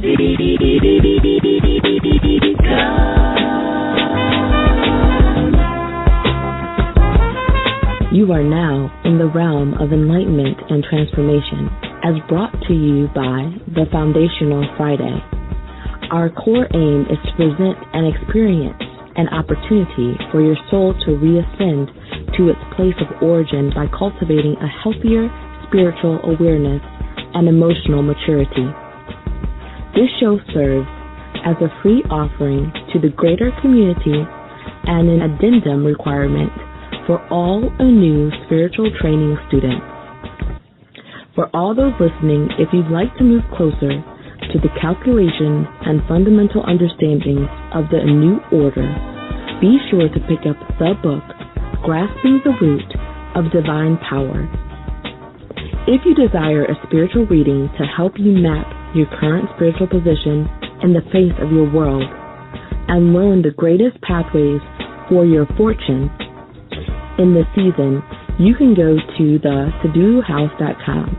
You are now in the realm of enlightenment and transformation, as brought to you by the Foundational Friday. Our core aim is to present an experience, an opportunity for your soul to reascend to its place of origin by cultivating a healthier spiritual awareness and emotional maturity. This show serves as a free offering to the greater community and an addendum requirement for all new spiritual training students. For all those listening, if you'd like to move closer to the calculations and fundamental understandings of the New Order, be sure to pick up the book, Grasping the Root of Divine Power. If you desire a spiritual reading to help you map your current spiritual position in the face of your world and learn the greatest pathways for your fortune in this season, you can go to the saduhouse.com.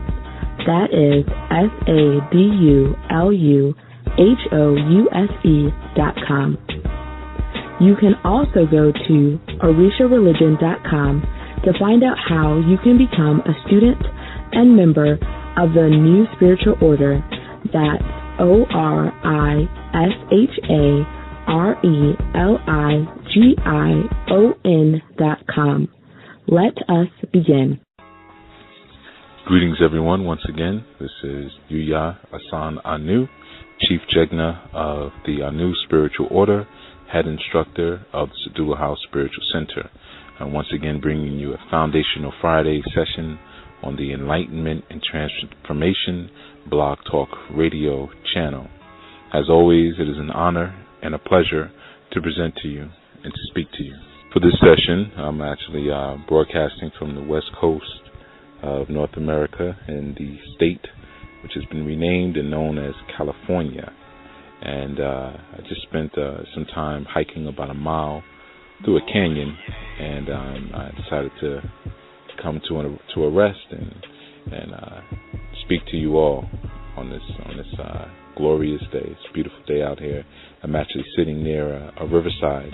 That is SADULUHOUSE.com. You can also go to orishareligion.com to find out how you can become a student and member of the new spiritual order. That's ORISHARELIGION.com. Let us begin. Greetings, everyone. Once again, this is Yuya Asan Anu, Chief Jegna of the Anu Spiritual Order, Head Instructor of the Sadula House Spiritual Center. And once again, bringing you a Foundational Friday session on the Enlightenment and Transformation Blog Talk Radio channel. As always, it is an honor and a pleasure to present to you and to speak to you. For this session, I'm actually broadcasting from the West Coast of North America in the state which has been renamed and known as California. And I just spent some time hiking about a mile through a canyon, and I decided to come to a rest and speak to you all on this glorious day. It's a beautiful day out here. I'm actually sitting near a riverside,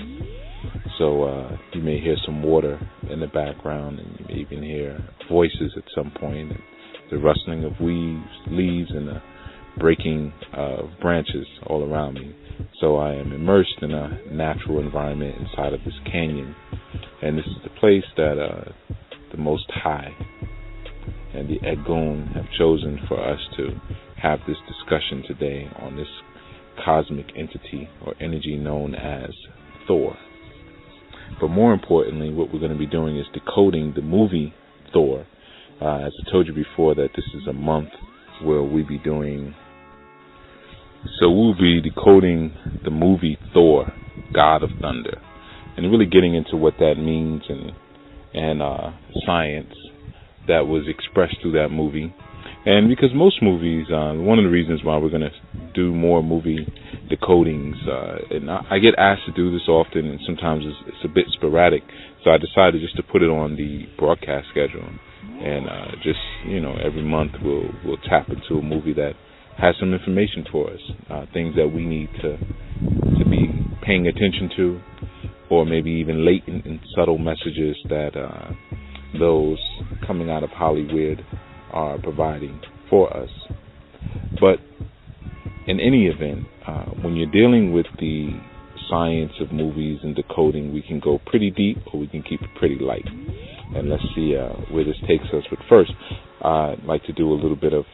so you may hear some water in the background, and you may even hear voices at some point, and the rustling of leaves and the breaking of branches all around me. So I am immersed in a natural environment inside of this canyon, and this is the place that the Most High and the Egun have chosen for us to have this discussion today on this cosmic entity or energy known as Thor. But more importantly, what we're going to be doing is decoding the movie Thor. As I told you before, that this is a month where we'll be decoding the movie Thor, God of Thunder, and really getting into what that means and science that was expressed through that movie. And because most movies, one of the reasons why we're going to do more movie decodings, and I get asked to do this often, and sometimes it's a bit sporadic, so I decided just to put it on the broadcast schedule, and every month we'll tap into a movie that has some information for us, things that we need to be paying attention to, or maybe even latent and subtle messages that those coming out of Hollywood are providing for us. But in any event, when you're dealing with the science of movies and decoding, we can go pretty deep or we can keep it pretty light. And let's see where this takes us. But first, I'd like to do a little bit of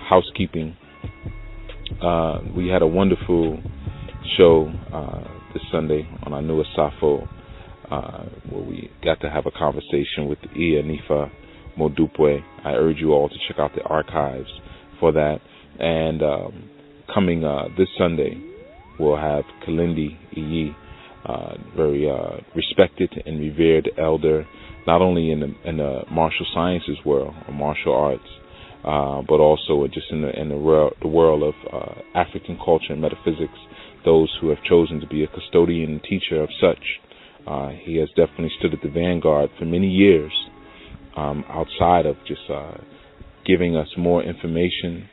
housekeeping. We had a wonderful show this Sunday on our newest Safo, where we got to have a conversation with Iya Nifa Modupwe. I urge you all to check out the archives for that. And coming this Sunday, we'll have Kalindi Iyi, very respected and revered elder, not only in the martial sciences world or martial arts, but also just in the world of African culture and metaphysics. Those who have chosen to be a custodian and teacher of such. He has definitely stood at the vanguard for many years, outside of just giving us more information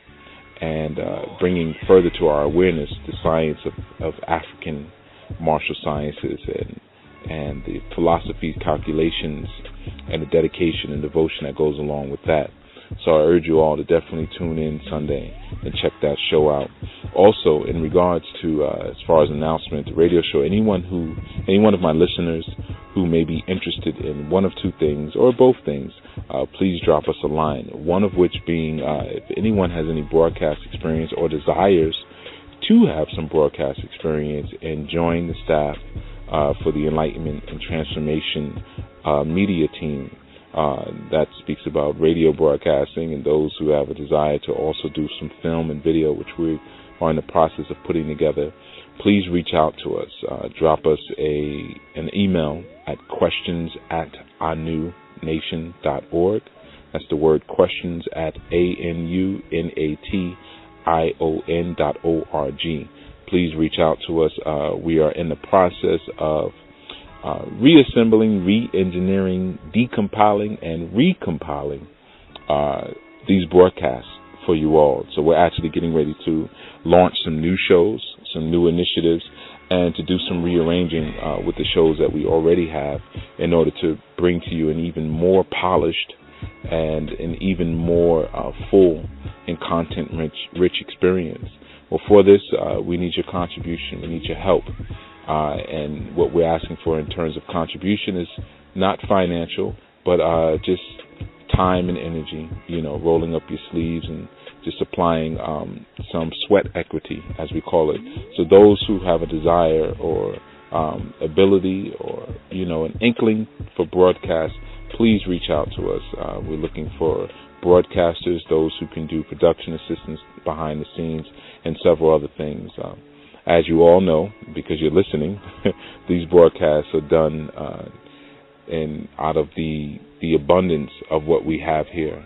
and bringing further to our awareness the science of African martial sciences and the philosophies, calculations, and the dedication and devotion that goes along with that. So I urge you all to definitely tune in Sunday and check that show out. Also, in regards to, as far as announcement, the radio show, any one of my listeners who may be interested in one of two things or both things, please drop us a line. One of which being, if anyone has any broadcast experience or desires to have some broadcast experience and join the staff for the Enlightenment and Transformation media team that speaks about radio broadcasting, and those who have a desire to also do some film and video, which we are in the process of putting together, please reach out to us. Drop us an email at questions@anunation.org. That's the word questions at ANUNATION.org. Please reach out to us. We are in the process of reassembling, re-engineering, decompiling, and recompiling these broadcasts for you all. So we're actually getting ready to launch some new shows, some new initiatives, and to do some rearranging with the shows that we already have in order to bring to you an even more polished and an even more full and content-rich experience. Well, for this, we need your contribution. We need your help. And what we're asking for in terms of contribution is not financial, but just time and energy, rolling up your sleeves and just applying some sweat equity, as we call it. So those who have a desire or ability or, an inkling for broadcast, please reach out to us. We're looking for broadcasters, those who can do production assistance behind the scenes, and several other things. As you all know, because you're listening, these broadcasts are done out of the abundance of what we have here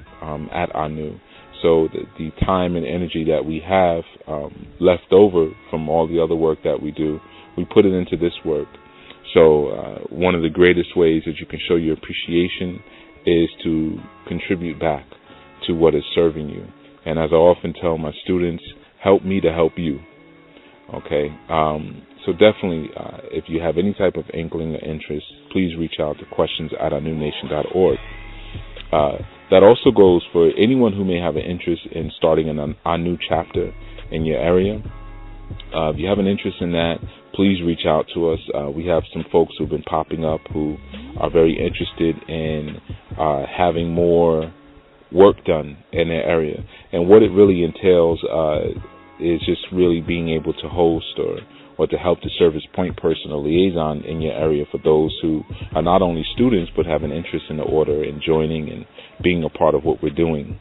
at ANU. So the time and energy that we have left over from all the other work that we do, we put it into this work. So one of the greatest ways that you can show your appreciation is to contribute back to what is serving you. And as I often tell my students, help me to help you. Okay, so definitely, if you have any type of inkling or interest, please reach out to questions@anunation.org. That also goes for anyone who may have an interest in starting an ANU chapter in your area. If you have an interest in that, please reach out to us. We have some folks who've been popping up who are very interested in having more work done in their area. And what it really entails is just really being able to host or to help to serve as point person or liaison in your area for those who are not only students but have an interest in the order and joining and being a part of what we're doing.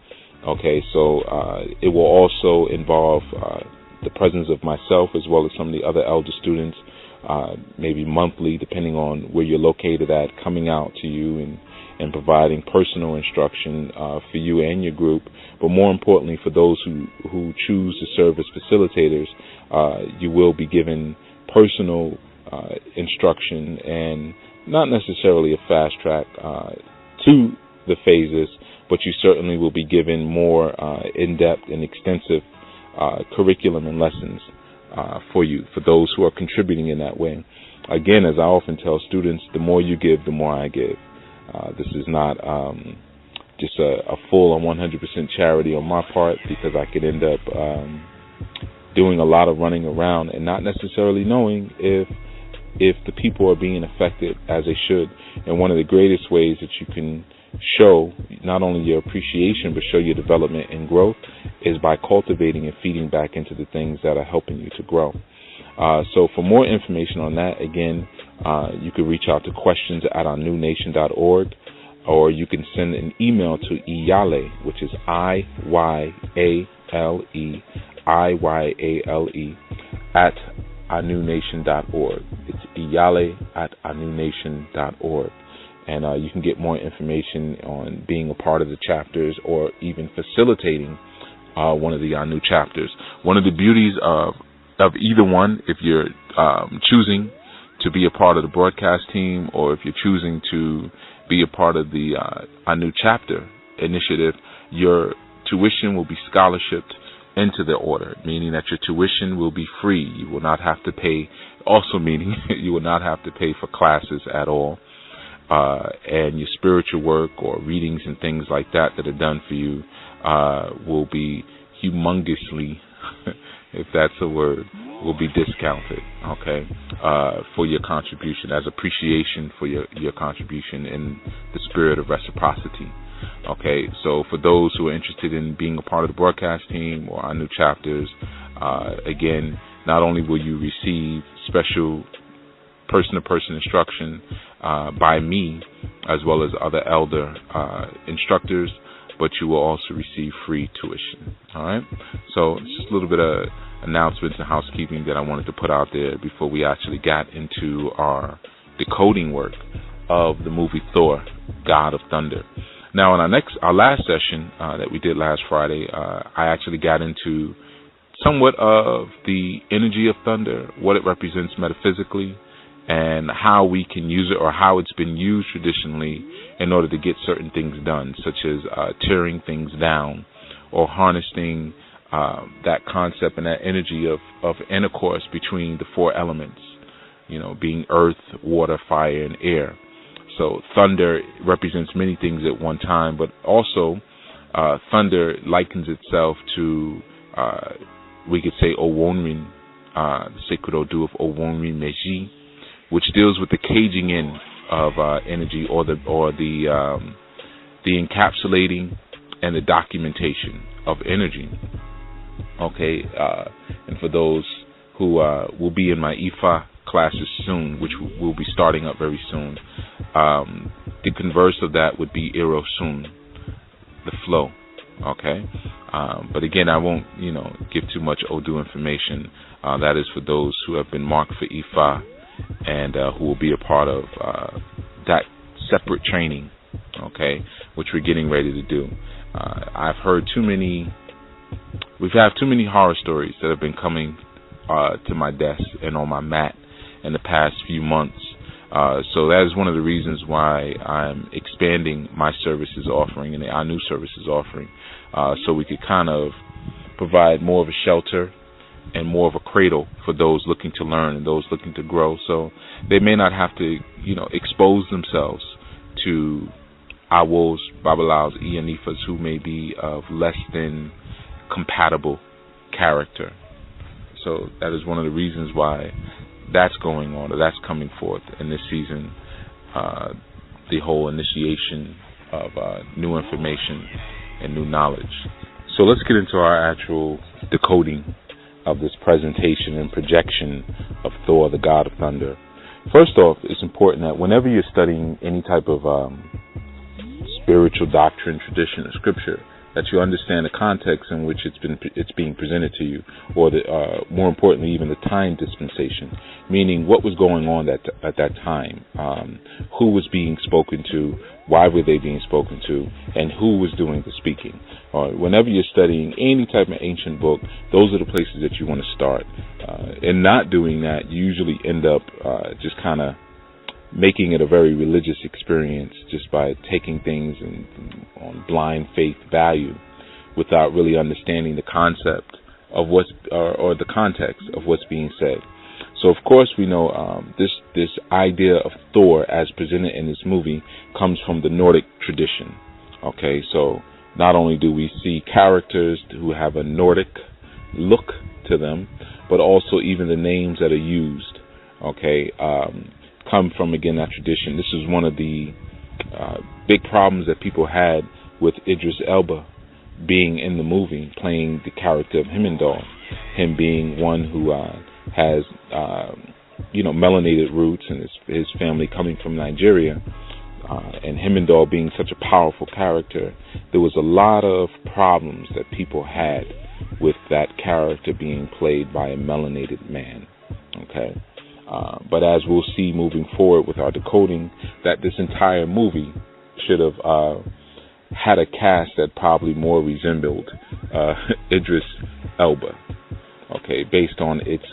Okay, so it will also involve the presence of myself as well as some of the other elder students, maybe monthly, depending on where you're located at, coming out to you and providing personal instruction for you and your group. But more importantly, for those who choose to serve as facilitators, you will be given personal instruction and not necessarily a fast track to the phases, but you certainly will be given more in-depth and extensive curriculum and lessons for you, for those who are contributing in that way. Again, as I often tell students, the more you give, the more I give. This is not just a full on 100% charity on my part, because I could end up doing a lot of running around and not necessarily knowing if the people are being affected as they should. And one of the greatest ways that you can show not only your appreciation but show your development and growth is by cultivating and feeding back into the things that are helping you to grow. So for more information on that, again, you can reach out to questions@anunation.org, or you can send an email to Iyale, which is IYALE at anunation.org. It's Iyale@anunation.org. And you can get more information on being a part of the chapters or even facilitating one of the ANU chapters. One of the beauties of either one, if you're choosing to be a part of the broadcast team or if you're choosing to be a part of the ANU chapter initiative, your tuition will be scholarshiped into the order, meaning that your tuition will be free. You will not have to pay, also meaning you will not have to pay for classes at all. And your spiritual work or readings and things like that are done for you will be humongously, if that's a word, will be discounted, okay, for your contribution, as appreciation for your contribution in the spirit of reciprocity. Okay, so for those who are interested in being a part of the broadcast team or our new chapters, again, not only will you receive special person-to-person instruction by me, as well as other elder instructors, but you will also receive free tuition. All right, so it's just a little bit of announcements and housekeeping that I wanted to put out there before we actually got into our decoding work of the movie Thor, God of Thunder. Now, in our last session that we did last Friday, I actually got into somewhat of the energy of thunder, what it represents metaphysically, and how we can use it, or how it's been used traditionally in order to get certain things done, such as tearing things down or harnessing that concept and that energy of intercourse between the four elements, being earth, water, fire, and air. So thunder represents many things at one time, but also thunder likens itself to, we could say, Owonrin, the sacred Odu of Owonrin Meji, which deals with the caging in of energy, or the encapsulating and the documentation of energy. Okay, and for those who will be in my Ifa classes soon, which will be starting up very soon, the converse of that would be Irosun, the flow. Okay, but again, I won't give too much Odu information. That is for those who have been marked for Ifa and who will be a part of that separate training. Okay, which we're getting ready to do. I've heard we've had too many horror stories that have been coming to my desk and on my mat in the past few months. So that is one of the reasons why I'm expanding my services offering and our new services offering, so we could kind of provide more of a shelter and more of a cradle for those looking to learn and those looking to grow. So they may not have to, expose themselves to Awos, Babalaos, Iyanifas who may be of less than compatible character. So that is one of the reasons why that's going on, or that's coming forth in this season, the whole initiation of new information and new knowledge. So let's get into our actual decoding of this presentation and projection of Thor, the God of Thunder. First off, it's important that whenever you're studying any type of spiritual doctrine, tradition, or scripture, that you understand the context in which it's being presented to you, or more importantly, even the time dispensation, meaning what was going on at that time, who was being spoken to, why were they being spoken to, and who was doing the speaking. Whenever you're studying any type of ancient book, those are the places that you want to start. In not doing that, you usually end up just kind of making it a very religious experience, just by taking things on blind faith value without really understanding the concept of what's or the context of what's being said. So of course we know this idea of Thor as presented in this movie comes from the Nordic tradition. Okay, so not only do we see characters who have a Nordic look to them, but also even the names that are used, okay, come from, again, that tradition. This is one of the big problems that people had with Idris Elba being in the movie, playing the character of Heimdall, him being one who has, melanated roots, and his family coming from Nigeria, and Heimdall being such a powerful character. There was a lot of problems that people had with that character being played by a melanated man. Okay. But as we'll see moving forward with our decoding, that this entire movie should have had a cast that probably more resembled Idris Elba, okay, based on its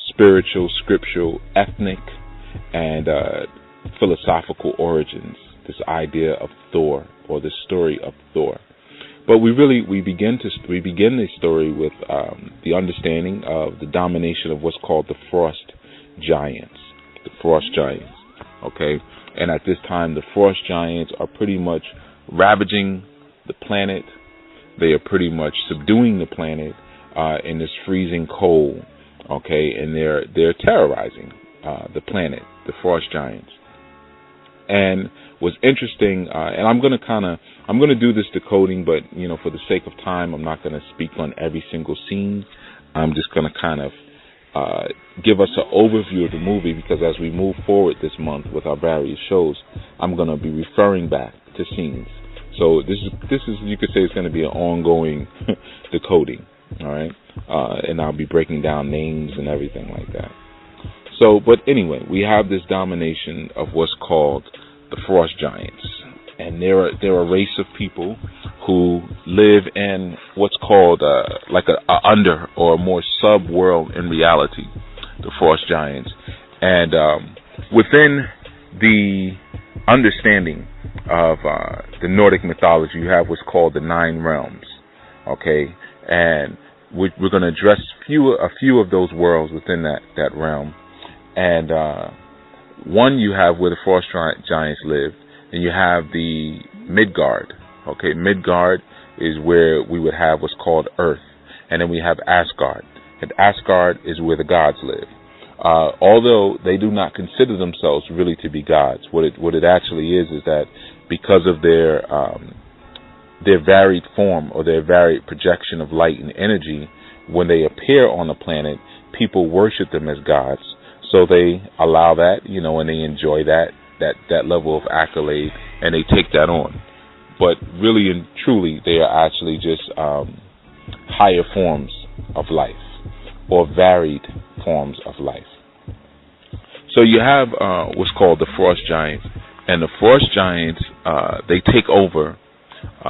spiritual, scriptural, ethnic, and philosophical origins, this idea of Thor, or the story of Thor. But we begin this story with the understanding of the domination of what's called the Frost Giants. The Frost Giants. Okay? And at this time, the Frost Giants are pretty much ravaging the planet. They are pretty much subduing the planet in this freezing cold. Okay? And they're terrorizing the planet, the Frost Giants. And what's interesting, and I'm going to do this decoding, but, for the sake of time, I'm not going to speak on every single scene. I'm just going to kind of give us an overview of the movie, because as we move forward this month with our various shows, I'm going to be referring back to scenes. So this is you could say it's going to be an ongoing decoding, all right? And I'll be breaking down names and everything like that. So, but anyway, we have this domination of what's called the Frost Giants, and they're a race of people who live in what's called like a under or a more sub-world in reality, the Frost Giants. And within the understanding of the Nordic mythology, you have what's called the 9 realms, okay? And we're going to address a few of those worlds within that realm. And one, you have where the Frost Giants live, and you have the Midgard. Okay, Midgard is where we would have what's called Earth, and then we have Asgard, and Asgard is where the gods live. Although they do not consider themselves really to be gods, what it actually is that because of their varied form or their varied projection of light and energy, when they appear on the planet, people worship them as gods. So they allow that, and they enjoy that level of accolade, and they take that on. But really and truly, they are actually just higher forms of life, or varied forms of life. So you have what's called the Frost Giants, and the Frost Giants, they take over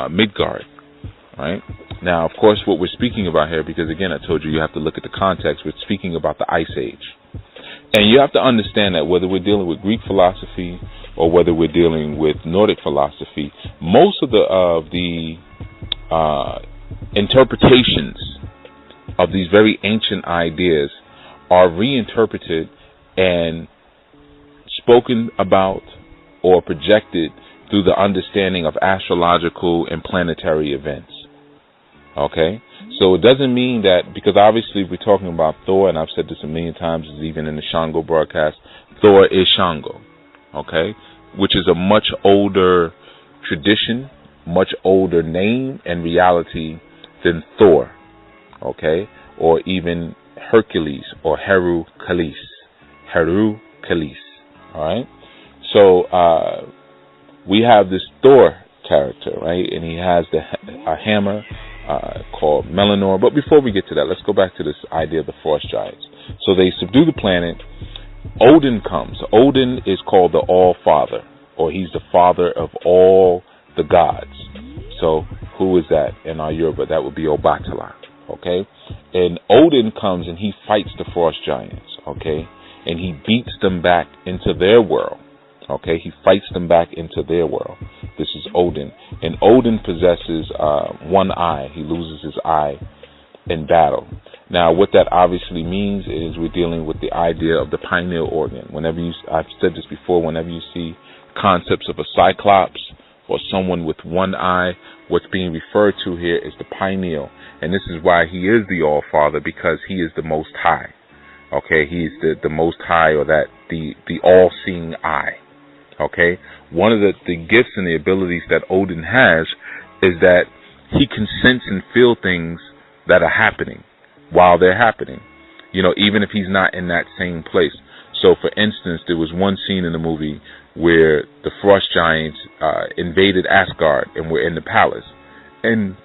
Midgard, right? Now, of course, what we're speaking about here, because again, I told you have to look at the context, we're speaking about the Ice Age. And you have to understand that whether we're dealing with Greek philosophy or whether we're dealing with Nordic philosophy, most of the interpretations of these very ancient ideas are reinterpreted and spoken about or projected through the understanding of astrological and planetary events. Okay? So it doesn't mean that, because obviously we're talking about Thor, and I've said this a million times, even in the Shango broadcast, Thor is Shango, okay? Which is a much older tradition, much older name and reality than Thor, okay? Or even Hercules or Heru Kalis, all right? So we have this Thor character, right? And he has a hammer called Melanor. But before we get to that, let's go back to this idea of the Frost Giants. So they subdue the planet. Odin comes. Odin is called the All-Father, or he's the father of all the gods. So who is that in our Yoruba? That would be Obatala, okay? And Odin comes and he fights the Frost Giants, okay? And he beats them back into their world. Okay, he fights them back into their world. This is Odin. And Odin possesses one eye. He loses his eye in battle. Now, what that obviously means is we're dealing with the idea of the pineal organ. I've said this before, whenever you see concepts of a cyclops or someone with one eye, what's being referred to here is the pineal. And this is why he is the All-Father, because he is the Most High. Okay, he's the Most High, or that the all-seeing eye. Okay, one of the gifts and the abilities that Odin has is that he can sense and feel things that are happening while they're happening, even if he's not in that same place. So, for instance, there was one scene in the movie where the Frost Giants invaded Asgard and were in the palace, and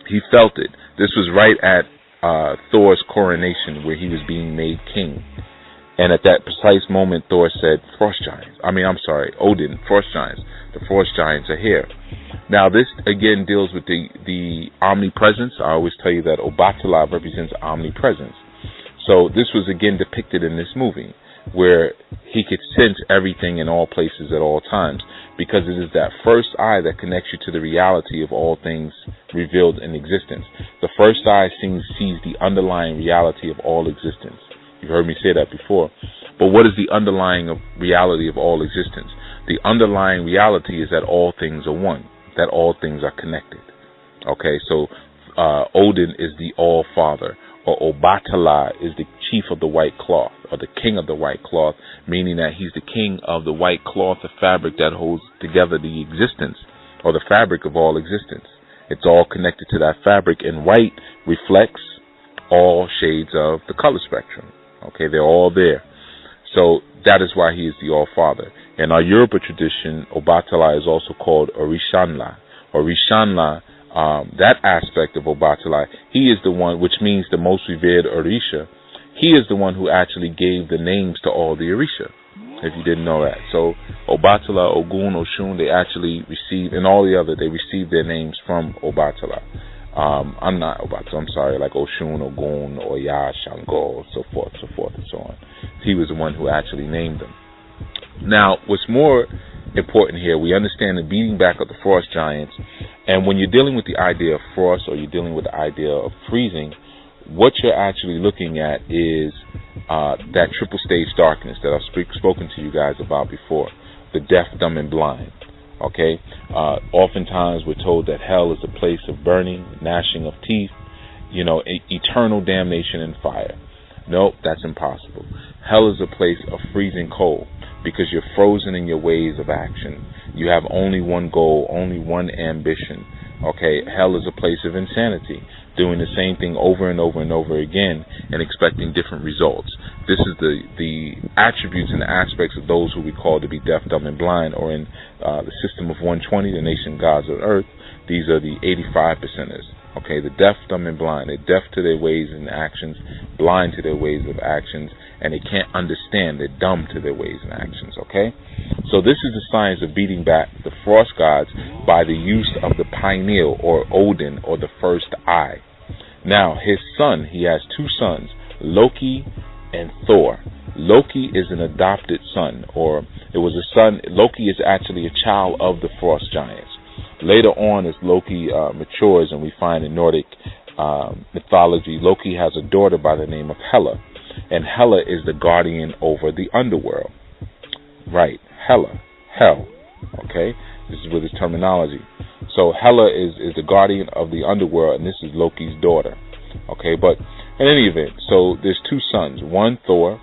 he felt it. This was right at Thor's coronation, where he was being made king. And at that precise moment, Thor said, Odin, Frost Giants. The Frost Giants are here. Now, this, again, deals with the omnipresence. I always tell you that Obatala represents omnipresence. So this was, again, depicted in this movie. where he could sense everything in all places at all times, because it is that first eye that connects you to the reality of all things revealed in existence. The first eye sees the underlying reality of all existence. You've heard me say that before. But what is the underlying reality of all existence? The underlying reality is that all things are one, that all things are connected. Okay, so Odin is the All-Father, or Obatala is the chief of the white cloth, or the king of the white cloth, meaning that he's the king of the white cloth, the fabric that holds together the existence, or the fabric of all existence. It's all connected to that fabric, and white reflects all shades of the color spectrum. Okay, they're all there. So that is why he is the All-Father. In our Yoruba tradition, Obatala is also called Orishanla. Orishanla, that aspect of Obatala, he is the one, which means the most revered Orisha. He is the one who actually gave the names to all the Orisha, if you didn't know that. So Obatala, Ogun, Oshun, they actually received, and all the other, they received their names from Obatala. I'm not Obatala, I'm sorry, like Oshun, Ogun, Oya, Shango, so forth, and so on. He was the one who actually named them. Now, what's more important here, we understand the beating back of the frost giants, and when you're dealing with the idea of frost, or you're dealing with the idea of freezing, what you're actually looking at is that triple stage darkness that I've spoken to you guys about before, the deaf, dumb, and blind. Okay, oftentimes we're told that hell is a place of burning, gnashing of teeth, eternal damnation and fire. Nope, that's impossible. Hell is a place of freezing cold, because you're frozen in your ways of action. You have only one goal, only one ambition. Okay, hell is a place of insanity, doing the same thing over and over and over again and expecting different results. This is the attributes and the aspects of those who we call to be deaf, dumb, and blind, or in the system of 120, the nation gods of earth. These are the 85%ers. Okay, the deaf, dumb, and blind. They're deaf to their ways and actions, blind to their ways of actions, and they can't understand. They're dumb to their ways and actions. Okay, so this is the science of beating back the frost gods by the use of the pineal, or Odin, or the first eye. Now, his son, he has two sons, Loki and Thor. Loki is an adopted son, or it was a son. Loki is actually a child of the frost giants. Later on, as Loki matures, and we find in Nordic mythology, Loki has a daughter by the name of Hela, and Hela is the guardian over the underworld. Right, Hela, hell. Okay, this is with his terminology. So Hela is the guardian of the underworld, and this is Loki's daughter. Okay, but in any event, so there's two sons, one Thor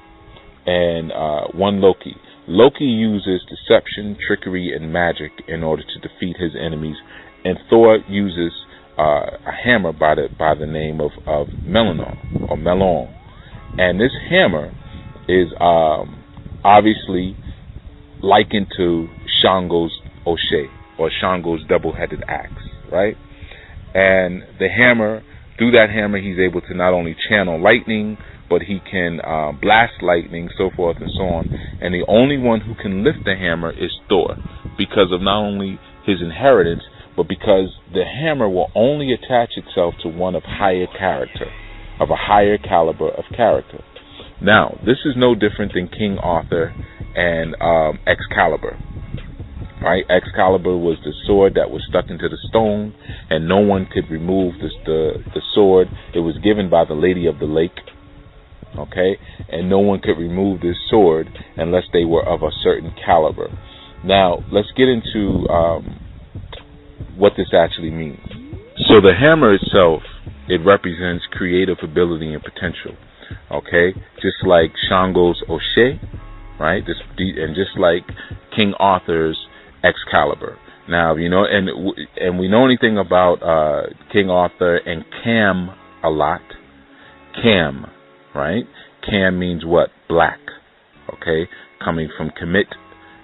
and one Loki. Loki uses deception, trickery, and magic in order to defeat his enemies, and Thor uses a hammer by the name of Melanon, or Melon. And this hammer is obviously likened to Shango's Oshe, or Shango's double-headed axe, right? And the hammer, through that hammer, he's able to not only channel lightning, but he can blast lightning, so forth and so on. And the only one who can lift the hammer is Thor, because of not only his inheritance, but because the hammer will only attach itself to one of higher character, of a higher caliber of character. Now, this is no different than King Arthur and Excalibur. Right? Excalibur was the sword that was stuck into the stone, and no one could remove the sword. It was given by the Lady of the Lake. Okay, and no one could remove this sword unless they were of a certain caliber. Now, let's get into what this actually means. So the hammer itself, it represents creative ability and potential. Okay, just like Shango's Oshe, right? And just like King Arthur's Excalibur. Now, and we know anything about King Arthur and Cam a lot. Cam. Right? Cam means what? Black. Okay? Coming from Kemet,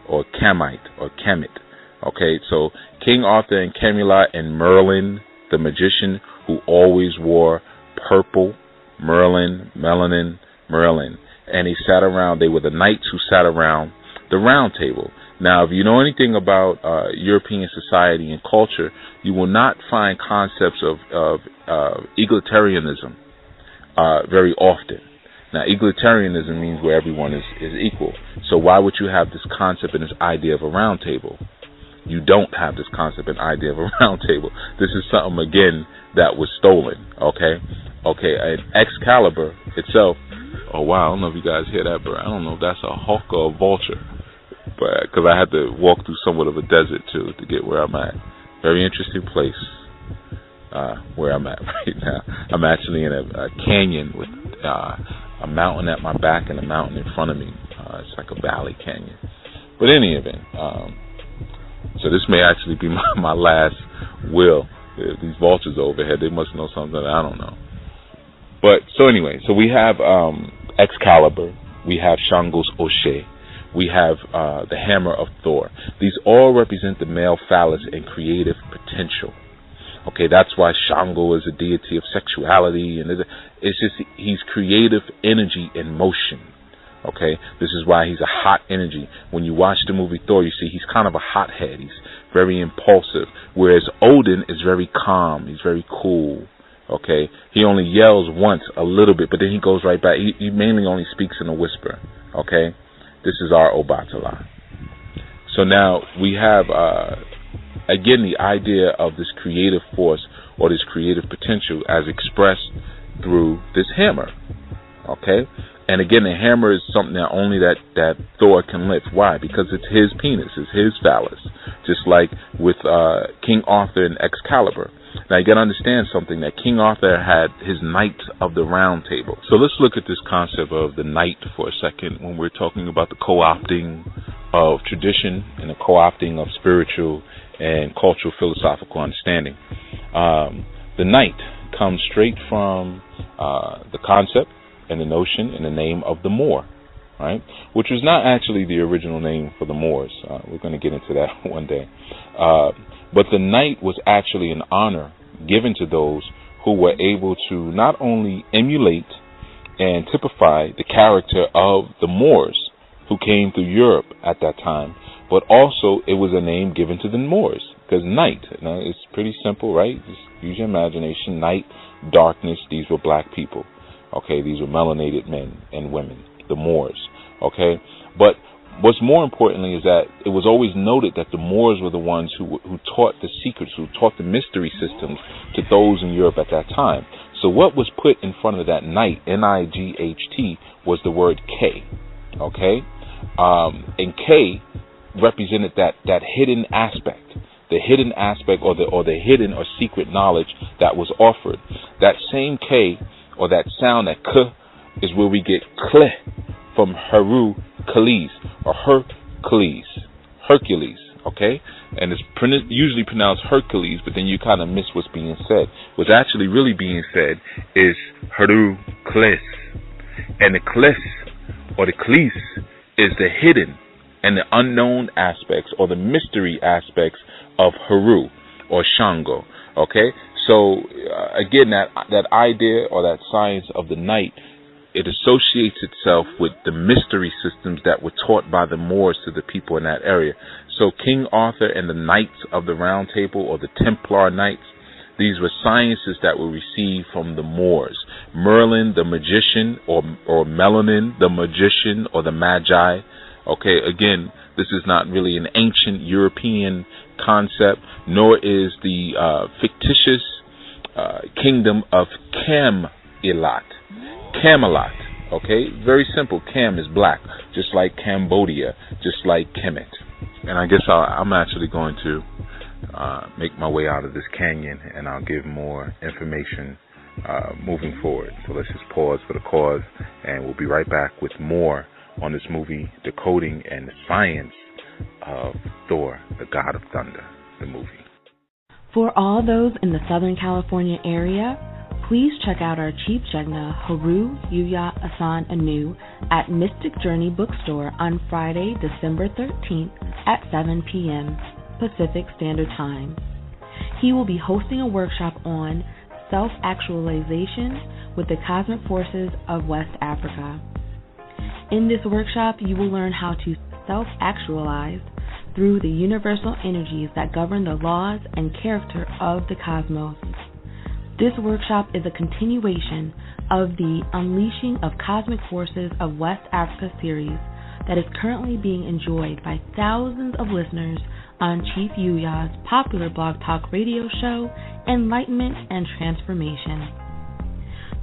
or Camite, or Kemet. Okay? So King Arthur and Camelot and Merlin, the magician, who always wore purple. Merlin. And he sat around, they were the knights who sat around the round table. Now, if you know anything about European society and culture, you will not find concepts of egalitarianism very often. Now, egalitarianism means where everyone is equal. So why would you have this concept and this idea of a round table? You don't have this concept and idea of a round table. This is something, again, that was stolen, okay? And Excalibur itself, oh, wow, I don't know if you guys hear that, but I don't know if that's a hawk or a vulture, but because I had to walk through somewhat of a desert, too, to get where I'm at. Very interesting place where I'm at right now. I'm actually in a canyon with a mountain at my back and a mountain in front of me. It's like a valley canyon. But in any event, so this may actually be my last will. These vultures overhead, they must know something that I don't know. But, so anyway, so we have Excalibur, we have Shango's O'Shea, we have the hammer of Thor. These all represent the male phallus and creative potential. Okay, that's why Shango is a deity of sexuality, and it's just he's creative energy in motion. Okay, this is why he's a hot energy. When you watch the movie Thor, you see he's kind of a hothead. He's very impulsive, whereas Odin is very calm. He's very cool. Okay, he only yells once a little bit, but then he goes right back. He mainly only speaks in a whisper. Okay, this is our Obatala. So now we have again the idea of this creative force or this creative potential as expressed through this hammer. Okay. And again, the hammer is something that only that Thor can lift. Why? Because it's his penis, it's his phallus. Just like with King Arthur and Excalibur. Now you got to understand something, that King Arthur had his Knights of the Round Table. So let's look at this concept of the knight for a second when we're talking about the co-opting of tradition and the co-opting of spiritual and cultural philosophical understanding. The knight comes straight from the concept and the notion and the name of the Moor, right? Which was not actually the original name for the Moors. We're going to get into that one day. But the knight was actually an honor given to those who were able to not only emulate and typify the character of the Moors who came through Europe at that time, but also it was a name given to the Moors. Because night, it's pretty simple, right? Just use your imagination. Night, darkness, these were black people. Okay, these were melanated men and women, the Moors. Okay, but what's more importantly is that it was always noted that the Moors were the ones who taught the secrets, who taught the mystery systems to those in Europe at that time. So what was put in front of that knight, N-I-G-H-T, was the word K. Okay, and K represented that hidden aspect. The hidden aspect or the hidden or secret knowledge that was offered. That same K or that sound, that K, is where we get Kle from Hercules or Hercules, okay? And it's usually pronounced Hercules, but then you kind of miss what's being said. What's actually really being said is Hercules. And the Kles or the Kles is the hidden and the unknown aspects or the mystery aspects of Heru or Shango. Okay, so again, that idea or that science of the night, it associates itself with the mystery systems that were taught by the Moors to the people in that area. So King Arthur and the Knights of the Round Table, or the Templar Knights, these were sciences that were received from the Moors. Merlin the magician, or Melanin the magician, or the Magi. Okay, again, this is not really an ancient European concept, nor is the fictitious kingdom of Camelot. Okay, very simple. Cam is black, just like Cambodia, just like Kemet. And I guess I'm actually going to make my way out of this canyon, and I'll give more information moving forward. So let's just pause for the cause, and we'll be right back with more on this movie, Decoding and the Science of Thor, the God of Thunder, the movie. For all those in the Southern California area, please check out our Chief Jegna Haru Yuya Asan Anu at Mystic Journey Bookstore on Friday, December 13th at 7 p.m. Pacific Standard Time. He will be hosting a workshop on self-actualization with the cosmic forces of West Africa. In this workshop, you will learn how to self-actualize through the universal energies that govern the laws and character of the cosmos. This workshop is a continuation of the Unleashing of Cosmic Forces of West Africa series that is currently being enjoyed by thousands of listeners on Chief Yuya's popular blog talk radio show, Enlightenment and Transformation.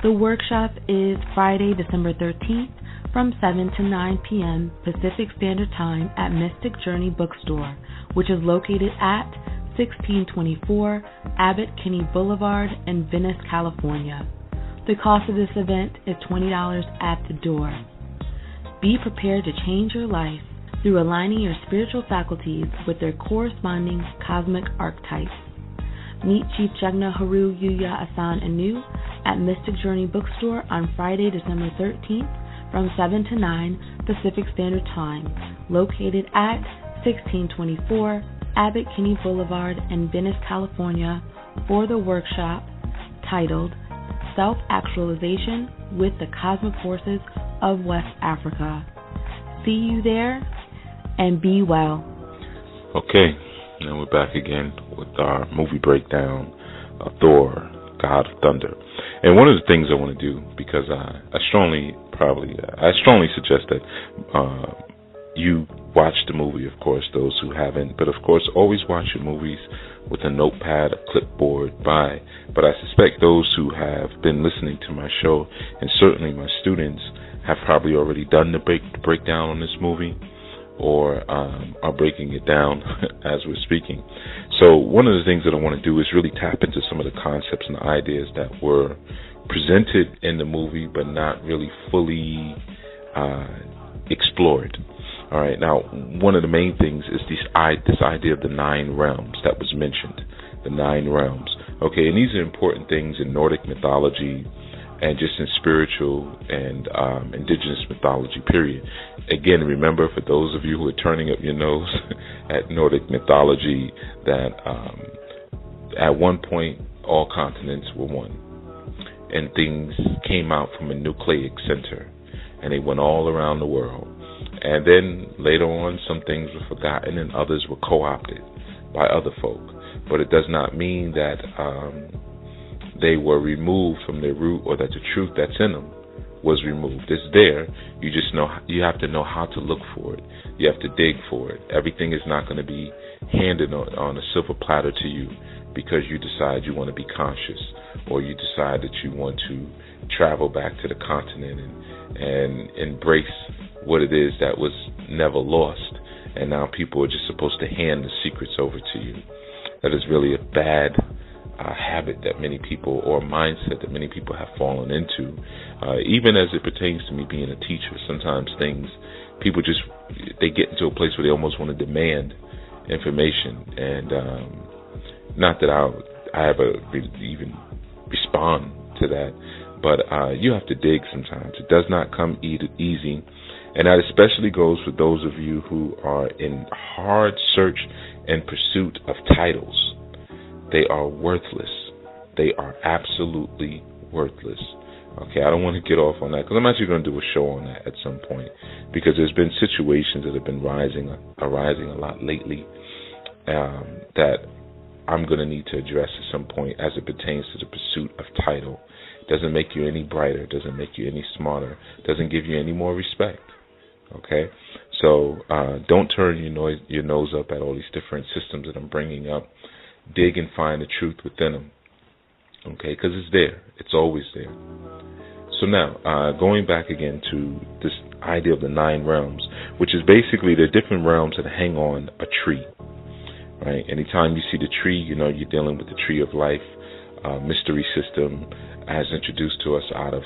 The workshop is Friday, December 13th from 7 to 9 p.m. Pacific Standard Time at Mystic Journey Bookstore, which is located at 1624 Abbott Kinney Boulevard in Venice, California. The cost of this event is $20 at the door. Be prepared to change your life through aligning your spiritual faculties with their corresponding cosmic archetypes. Meet Chief Jagna Haru Yuya Asan Anu at Mystic Journey Bookstore on Friday, December 13th from 7 to 9 Pacific Standard Time, located at 1624 Abbott Kinney Boulevard in Venice, California, for the workshop titled Self-Actualization with the Cosmic Forces of West Africa. See you there, and be well. Okay, now we're back again with our movie breakdown of Thor, God of Thunder. And one of the things I want to do, because I strongly suggest that you watch the movie, of course, those who haven't, but of course always watch your movies with a notepad, a clipboard by. But I suspect those who have been listening to my show, and certainly my students, have probably already done the breakdown on this movie, or are breaking it down as we're speaking. So one of the things that I want to do is really tap into some of the concepts and the ideas that were presented in the movie but not really fully explored. All right, now one of the main things is this idea of the 9 realms that was mentioned, the 9 realms. Okay, and these are important things in Nordic mythology and just in spiritual and indigenous mythology, period. Again, remember, for those of you who are turning up your nose at Nordic mythology, that at one point all continents were one, and things came out from a nucleic center, and they went all around the world. And then later on, some things were forgotten and others were co-opted by other folk. But it does not mean that they were removed from their root, or that the truth that's in them was removed. It's there. You have to know how to look for it. You have to dig for it. Everything is not going to be handed on a silver platter to you because you decide you want to be conscious, or you decide that you want to travel back to the continent and embrace what it is that was never lost, and now people are just supposed to hand the secrets over to you. That is really a bad habit that many people, or mindset that many people have fallen into. Even as it pertains to me being a teacher, sometimes people they get into a place where they almost want to demand information, and not that I ever even respond to that, but you have to dig sometimes. It does not come easy, and that especially goes for those of you who are in hard search and pursuit of titles. They are worthless. They are absolutely worthless. Okay, I don't want to get off on that, because I'm actually going to do a show on that at some point, because there's been situations that have been arising a lot lately that I'm going to need to address at some point as it pertains to the pursuit of title. It doesn't make you any brighter, doesn't make you any smarter, doesn't give you any more respect. Okay, so don't turn your nose up at all these different systems that I'm bringing up. Dig and find the truth within them. Okay, because it's there. It's always there. So now, going back again to this idea of the 9 realms, which is basically the different realms that hang on a tree. Right? Anytime you see the tree, you're dealing with the tree of life, mystery system, as introduced to us out of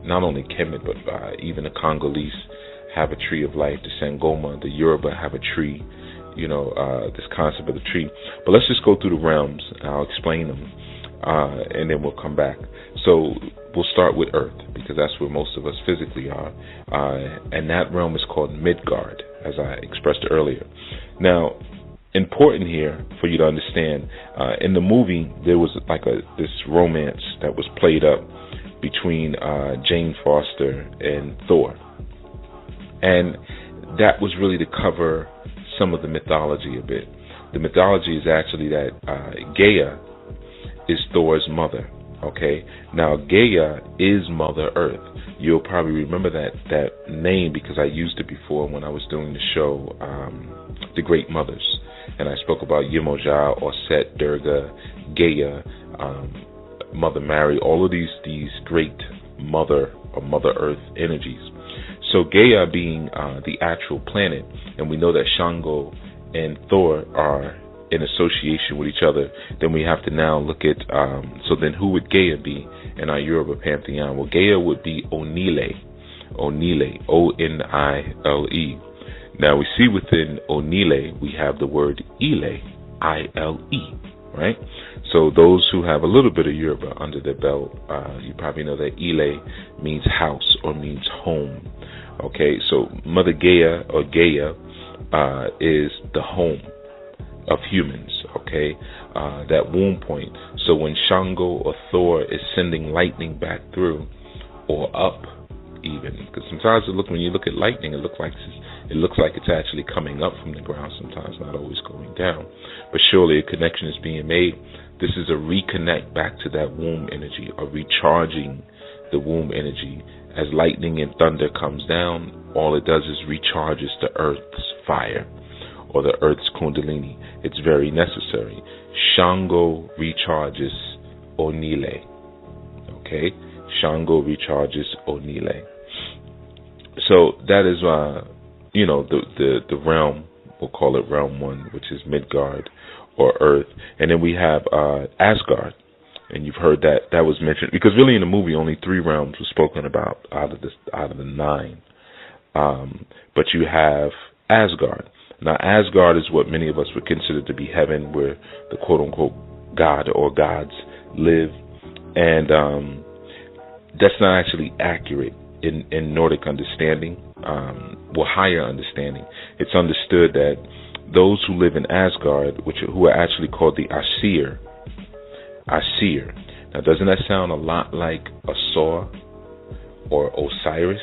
not only Kemet, but even the Congolese have a tree of life, the Sangoma, the Yoruba have a tree, this concept of the tree. But let's just go through the realms, and I'll explain them, and then we'll come back. So we'll start with Earth, because that's where most of us physically are, and that realm is called Midgard, as I expressed earlier. Now, important here for you to understand, in the movie there was like this romance that was played up between Jane Foster and Thor, and that was really to cover some of the mythology a bit. The mythology is actually that Gaia is Thor's mother. Okay, now Gaia is Mother Earth. You'll probably remember that name because I used it before when I was doing the show, The Great Mothers, and I spoke about Yemoja, Osset, Durga, Gaia, Mother Mary, all of these great Mother or Mother Earth energies. So Gaia being the actual planet, and we know that Shango and Thor are in association with each other, then we have to now look at, so then who would Gaia be in our Yoruba pantheon? Well, Gaia would be Onile, O-N-I-L-E. Now we see within Onile, we have the word Ile, I-L-E, right? So those who have a little bit of Yoruba under their belt, you probably know that Ile means house or means home. Okay, so Mother Gaia or Gaia is the home of humans, okay, that womb point. So when Shango or Thor is sending lightning back through or up, even because sometimes when you look at lightning, it looks like it's actually coming up from the ground. Sometimes not always going down, but surely a connection is being made. This is a reconnect back to that womb energy, or recharging the womb energy. As lightning and thunder comes down, all it does is recharges the earth's fire or the earth's kundalini. It's very necessary. Shango recharges Onile. Okay? Shango recharges Onile. So that is, the realm, we'll call it realm 1, which is Midgard or Earth. And then we have Asgard. And you've heard that was mentioned, because really in the movie only 3 realms were spoken about out of the 9. But you have Asgard. Now Asgard is what many of us would consider to be heaven, where the quote unquote god or gods live, and that's not actually accurate in Nordic understanding, higher understanding. It's understood that those who live in Asgard, who are actually called the Aesir. Now, doesn't that sound a lot like Asor or Osiris?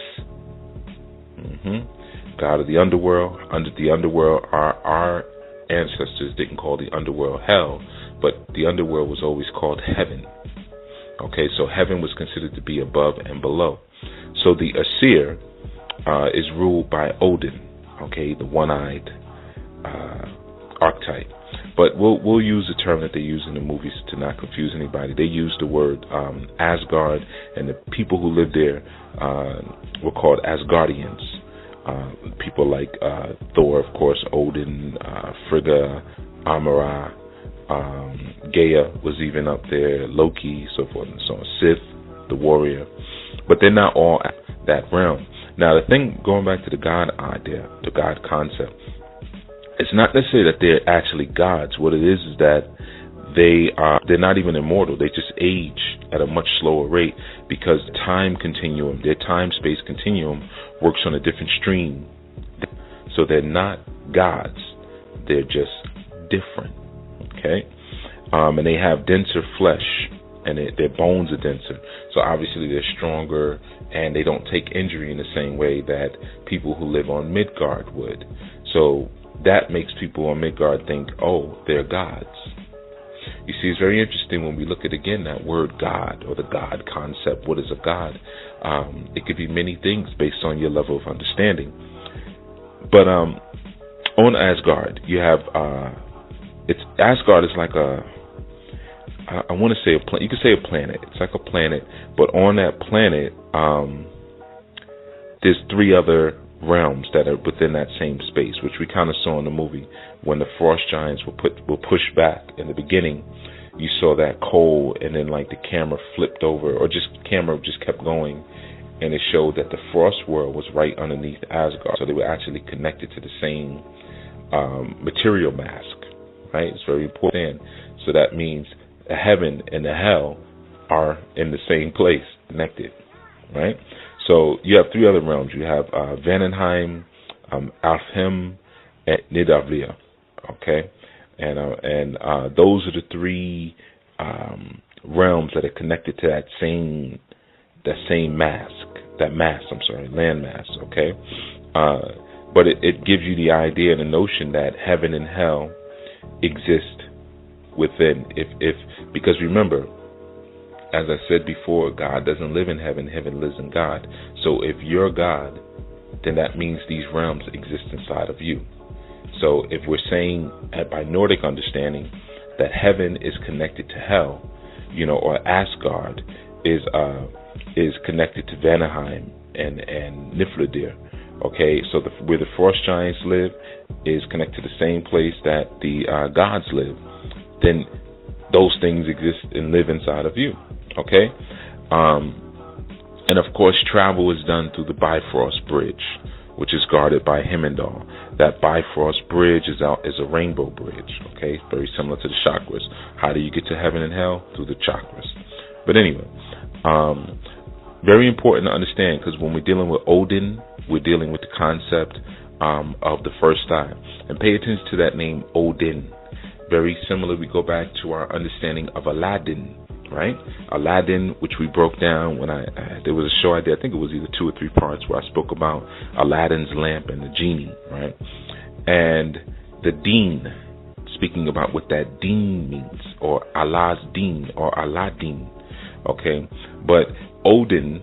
God of the underworld. Under the underworld, our ancestors didn't call the underworld hell, but the underworld was always called heaven. Okay, so heaven was considered to be above and below. So the Aesir is ruled by Odin. Okay, the one-eyed archetype. But we'll use the term that they use in the movies to not confuse anybody. They use the word Asgard, and the people who lived there were called Asgardians. People like Thor, of course, Odin, Frigga, Amara, Gaia was even up there, Loki, so forth and so on, Sith, the warrior. But they're not all that realm. Now, the thing, going back to the God idea, the God concept, it's not necessarily that they're actually gods. What it is that they're not even immortal. They just age at a much slower rate because time continuum, their time-space continuum works on a different stream. So they're not gods. They're just different. Okay? And they have denser flesh, and their bones are denser. So obviously they're stronger, and they don't take injury in the same way that people who live on Midgard would. So that makes people on Midgard think, oh, they're gods. You see, it's very interesting when we look at, again, that word God or the God concept. What is a God? It could be many things based on your level of understanding. But on Asgard, you have, Asgard is like I want to say you could say a planet. It's like a planet, but on that planet, there's 3 other realms that are within that same space, which we kind of saw in the movie when the frost giants were pushed back. In the beginning, you saw that coal, and then like the camera flipped over, or camera just kept going, and it showed that the frost world was right underneath Asgard. So they were actually connected to the same material mask, right? It's very important. So that means the heaven and the hell are in the same place, connected, right? So you have 3 other realms. You have Vandenheim, Alfheim, and Nidavellir. Okay, and those are the 3 realms that are connected to that same land mass. Okay, but it gives you the idea and the notion that heaven and hell exist within. Because remember, as I said before, God doesn't live in heaven. Heaven lives in God. So if you're God, then that means these realms exist inside of you. So if we're saying by Nordic understanding that heaven is connected to hell, or Asgard is connected to Vanaheim and Niflheim. Okay, so where the frost giants live is connected to the same place that the gods live. Then those things exist and live inside of you. Okay, and of course travel is done through the Bifrost Bridge, which is guarded by Heimdall. That Bifrost Bridge is a rainbow bridge. Okay, very similar to the chakras. How do you get to heaven and hell? Through the chakras. But anyway, very important to understand, because when we're dealing with Odin, we're dealing with the concept of the first eye. And pay attention to that name, Odin. Very similar, we go back to our understanding of Aladdin, right? Aladdin, which we broke down when there was a show I did, I think it was either 2 or 3 parts, where I spoke about Aladdin's lamp and the genie, right? And the deen, speaking about what that deen means, or Allah's deen, or Aladdin, okay? But Odin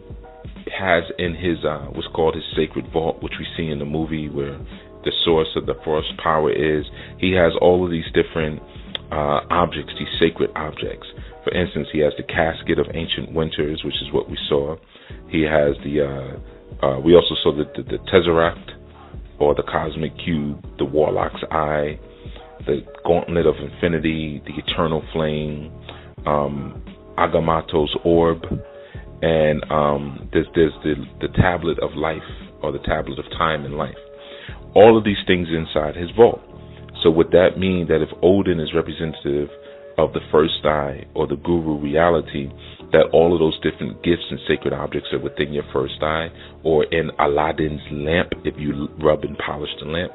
has in his what's called his sacred vault, which we see in the movie where the source of the force power is. He has all of these different objects, these sacred objects. For instance, he has the casket of ancient winters, which is what we saw. He has we also saw the tesseract, or the cosmic cube, the warlock's eye, the gauntlet of infinity, the eternal flame, Agamotto's orb, and there's the tablet of life, or the tablet of time and life. All of these things inside his vault. So would that mean that if Odin is representative of the first eye, or the guru reality, that all of those different gifts and sacred objects are within your first eye, or in Aladdin's lamp if you rub and polish the lamp?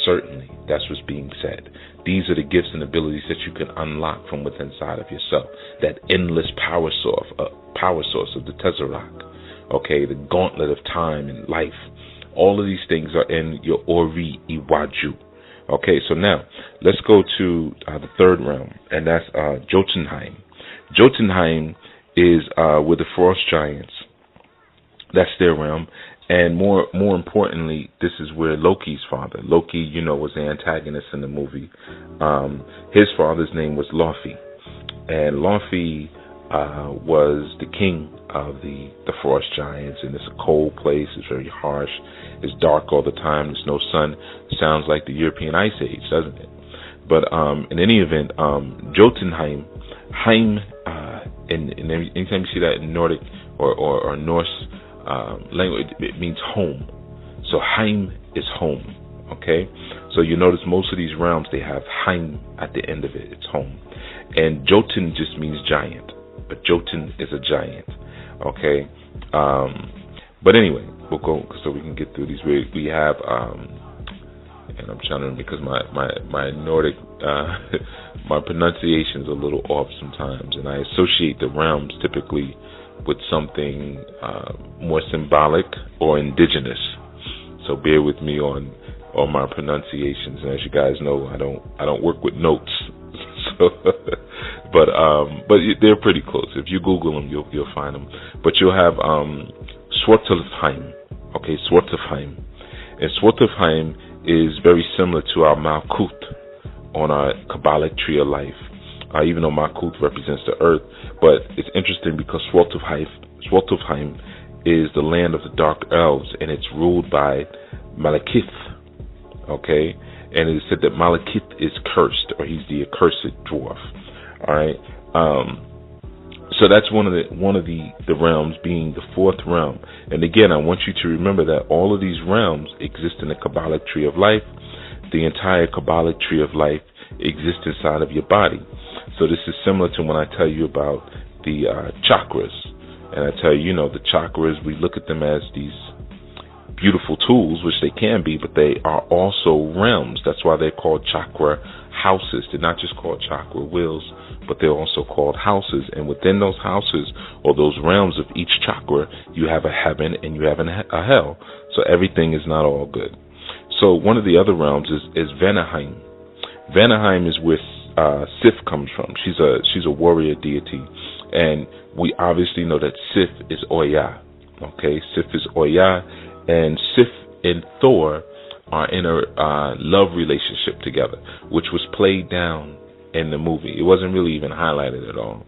Certainly, that's what's being said. These are the gifts and abilities that you can unlock from within inside of yourself. That endless power source of the Tesseract. Okay, the gauntlet of time and life. All of these things are in your Ori Iwaju. Okay, so now let's go to the third realm, and that's Jotunheim. Jotunheim is with the frost giants. That's their realm. And more importantly, this is where Loki's father, Loki, was the antagonist in the movie. His father's name was Laufey. And Laufey was the king of the frost giants, and it's a cold place. It's very harsh. It's dark all the time. There's no sun. It sounds like the European Ice Age, doesn't it? But in any event, Jotunheim, Heim, anytime you see that in Nordic or Norse language, it means home. So Heim is home. Okay, so you notice most of these realms, they have Heim at the end of it. It's home. And Jotun just means giant, but Jotun is a giant. Okay, but anyway, we'll go so we can get through these. We have and I'm trying to, because my Nordic my pronunciation is a little off sometimes, and I associate the realms typically with something more symbolic or indigenous. So bear with me on my pronunciations. And as you guys know, I don't work with notes. So, but they're pretty close. If you Google them, you'll find them. But you'll have Svartalfheim. Okay, Svartalfheim. And Svartalfheim is very similar to our Malkuth on our Kabbalic tree of life. Even though Malkuth represents the earth, but it's interesting because Svartalfheim is the land of the dark elves, and it's ruled by Malekith. Okay, and it is said that Malekith is cursed, or he's the accursed dwarf. All right, so that's one of the realms, being the fourth realm. And again, I want you to remember that all of these realms exist in the Kabbalic tree of life. The entire Kabbalic tree of life exists inside of your body. So this is similar to when I tell you about the chakras. And I tell you, the chakras, we look at them as these beautiful tools, which they can be, but they are also realms. That's why they're called chakra houses. They're not just called chakra wheels, but they're also called houses. And within those houses, or those realms of each chakra, you have a heaven and you have a hell. So everything is not all good. So one of the other realms is Vanaheim. Vanaheim is where Sif comes from. She's a warrior deity, And we obviously know that Sif is Oya. Okay, Sif is Oya, and Sif and Thor are in a love relationship together, which was played down in the movie. It wasn't really even highlighted at all.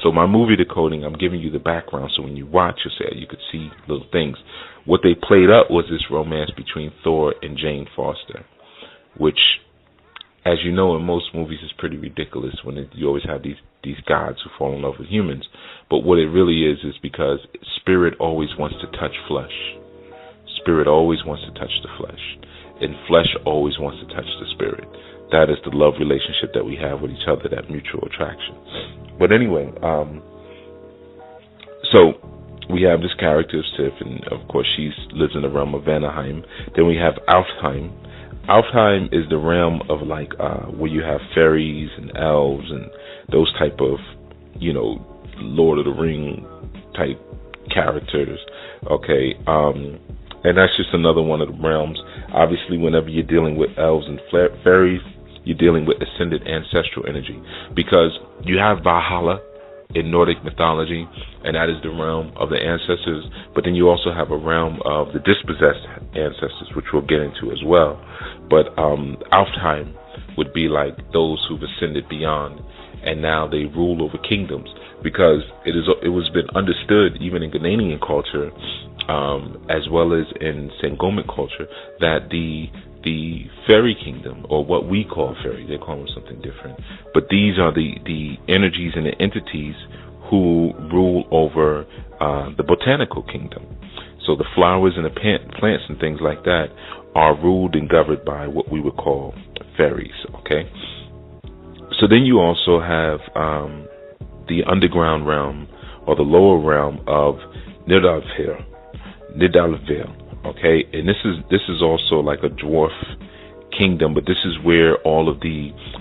So my movie decoding, I'm giving you the background, so when you watch it, you could see little things. What they played up was this romance between Thor and Jane Foster, which, as you know, in most movies is pretty ridiculous when you always have these gods who fall in love with humans. But what it really is because spirit always wants to touch flesh. Spirit always wants to touch the flesh, and flesh always wants to touch the spirit. That is the love relationship that we have with each other, that mutual attraction. But anyway, so we have this character of Sif, and of course she lives in the realm of Vanaheim. Then we have Alfheim. Alfheim is the realm of where you have fairies and elves and those type of, Lord of the Ring type characters. Okay, and that's just another one of the realms. Obviously, whenever you're dealing with elves and fairies, you're dealing with ascended ancestral energy, because you have Valhalla in Nordic mythology, and that is the realm of the ancestors, but then you also have a realm of the dispossessed ancestors, which we'll get into as well. But Alfheim would be like those who've ascended beyond, and now they rule over kingdoms, because it was been understood even in Ghanaian culture, as well as in Sangomic culture, that the fairy kingdom, or what we call fairy, they call them something different, but these are the energies and the entities who rule over the botanical kingdom. So the flowers and the plants and things like that are ruled and governed by what we would call fairies. Okay, so then you also have the underground realm, or the lower realm of Nidalville. Okay, and this is also like a dwarf kingdom, but this is where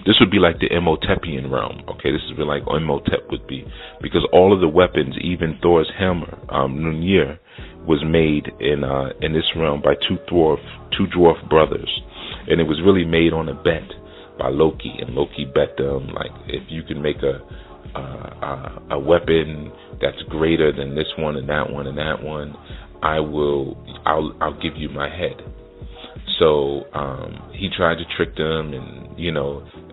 this would be like the Imhotepian realm. Okay, this is where like Imhotep would be, because all of the weapons, even Thor's hammer, Mjolnir, was made in this realm by two dwarf brothers, and it was really made on a bet by Loki, and Loki bet them, like, if you can make a weapon that's greater than this one and that one and that one, I'll give you my head. So he tried to trick them, and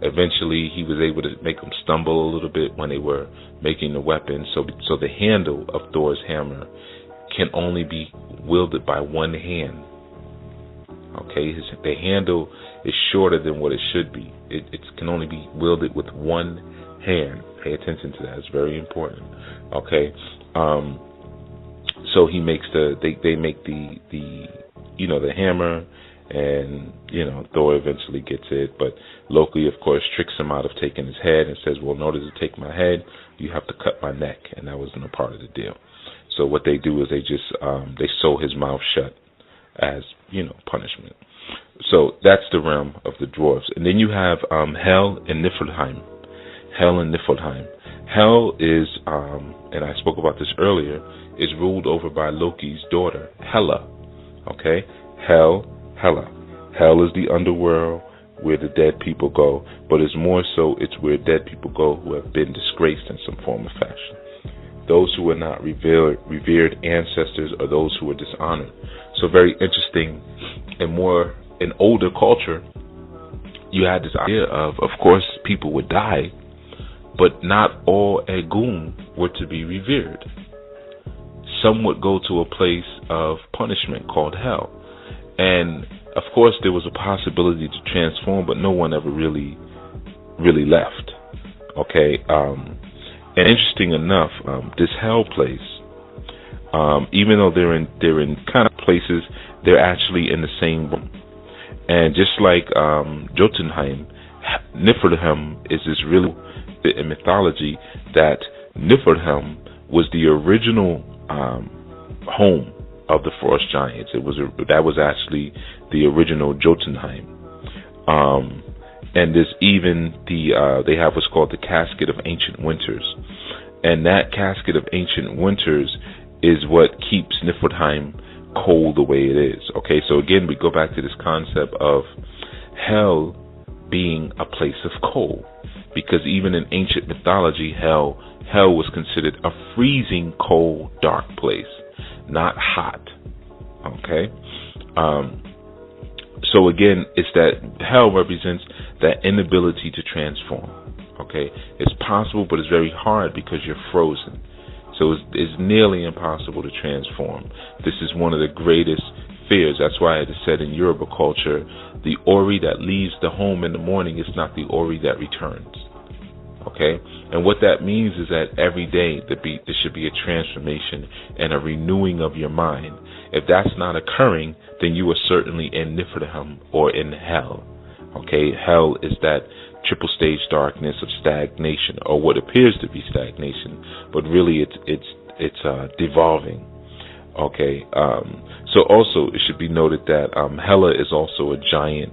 eventually he was able to make them stumble a little bit when they were making the weapon. So the handle of Thor's hammer can only be wielded by one hand. Okay, the handle is shorter than what it should be. It can only be wielded with one hand. Pay attention to that; it's very important. Okay. So he makes they make the hammer, and Thor eventually gets it, but Loki of course tricks him out of taking his head and says, well, in order to take my head, you have to cut my neck, and that wasn't a part of the deal. So what they do is they just they sew his mouth shut as punishment. So that's the realm of the dwarves, and then you have Hel and Niflheim. Hel is, and I spoke about this earlier, is ruled over by Loki's daughter, Hela. Okay? Hela. Hell is the underworld where the dead people go, but it's more so it's where dead people go who have been disgraced in some form or fashion. Those who are not revered ancestors, or those who are dishonored. So very interesting, and more in older culture, you had this idea of course, people would die, but not all Egun were to be revered. Some would go to a place of punishment called hell. And of course there was a possibility to transform, but no one ever really left. Okay, and interesting enough, this hell place, even though they're in kind of places, they're actually in the same room. And just like Jotunheim, Niflheim is this really in mythology that Niflheim was the original home of the Frost Giants. That was actually the original Jotunheim. And there's even they have what's called the Casket of Ancient Winters, and that Casket of Ancient Winters is what keeps Niflheim cold the way it is. Okay, so again we go back to this concept of hell being a place of cold. because even in ancient mythology, hell was considered a freezing cold, dark place, not hot. Okay? So again, it's that hell represents that inability to transform. Okay? It's possible, but it's very hard because you're frozen. So it's nearly impossible to transform. This is one of the greatest fears. That's why it is said in Yoruba culture, the Ori that leaves the home in the morning is not the Ori that returns. Okay? And what that means is that every day there should be a transformation and a renewing of your mind. If that's not occurring, then you are certainly in Niflheim or in hell. Okay? Hell is that triple stage darkness of stagnation, or what appears to be stagnation, but really it's devolving. Okay? So also it should be noted that Hela is also a giant.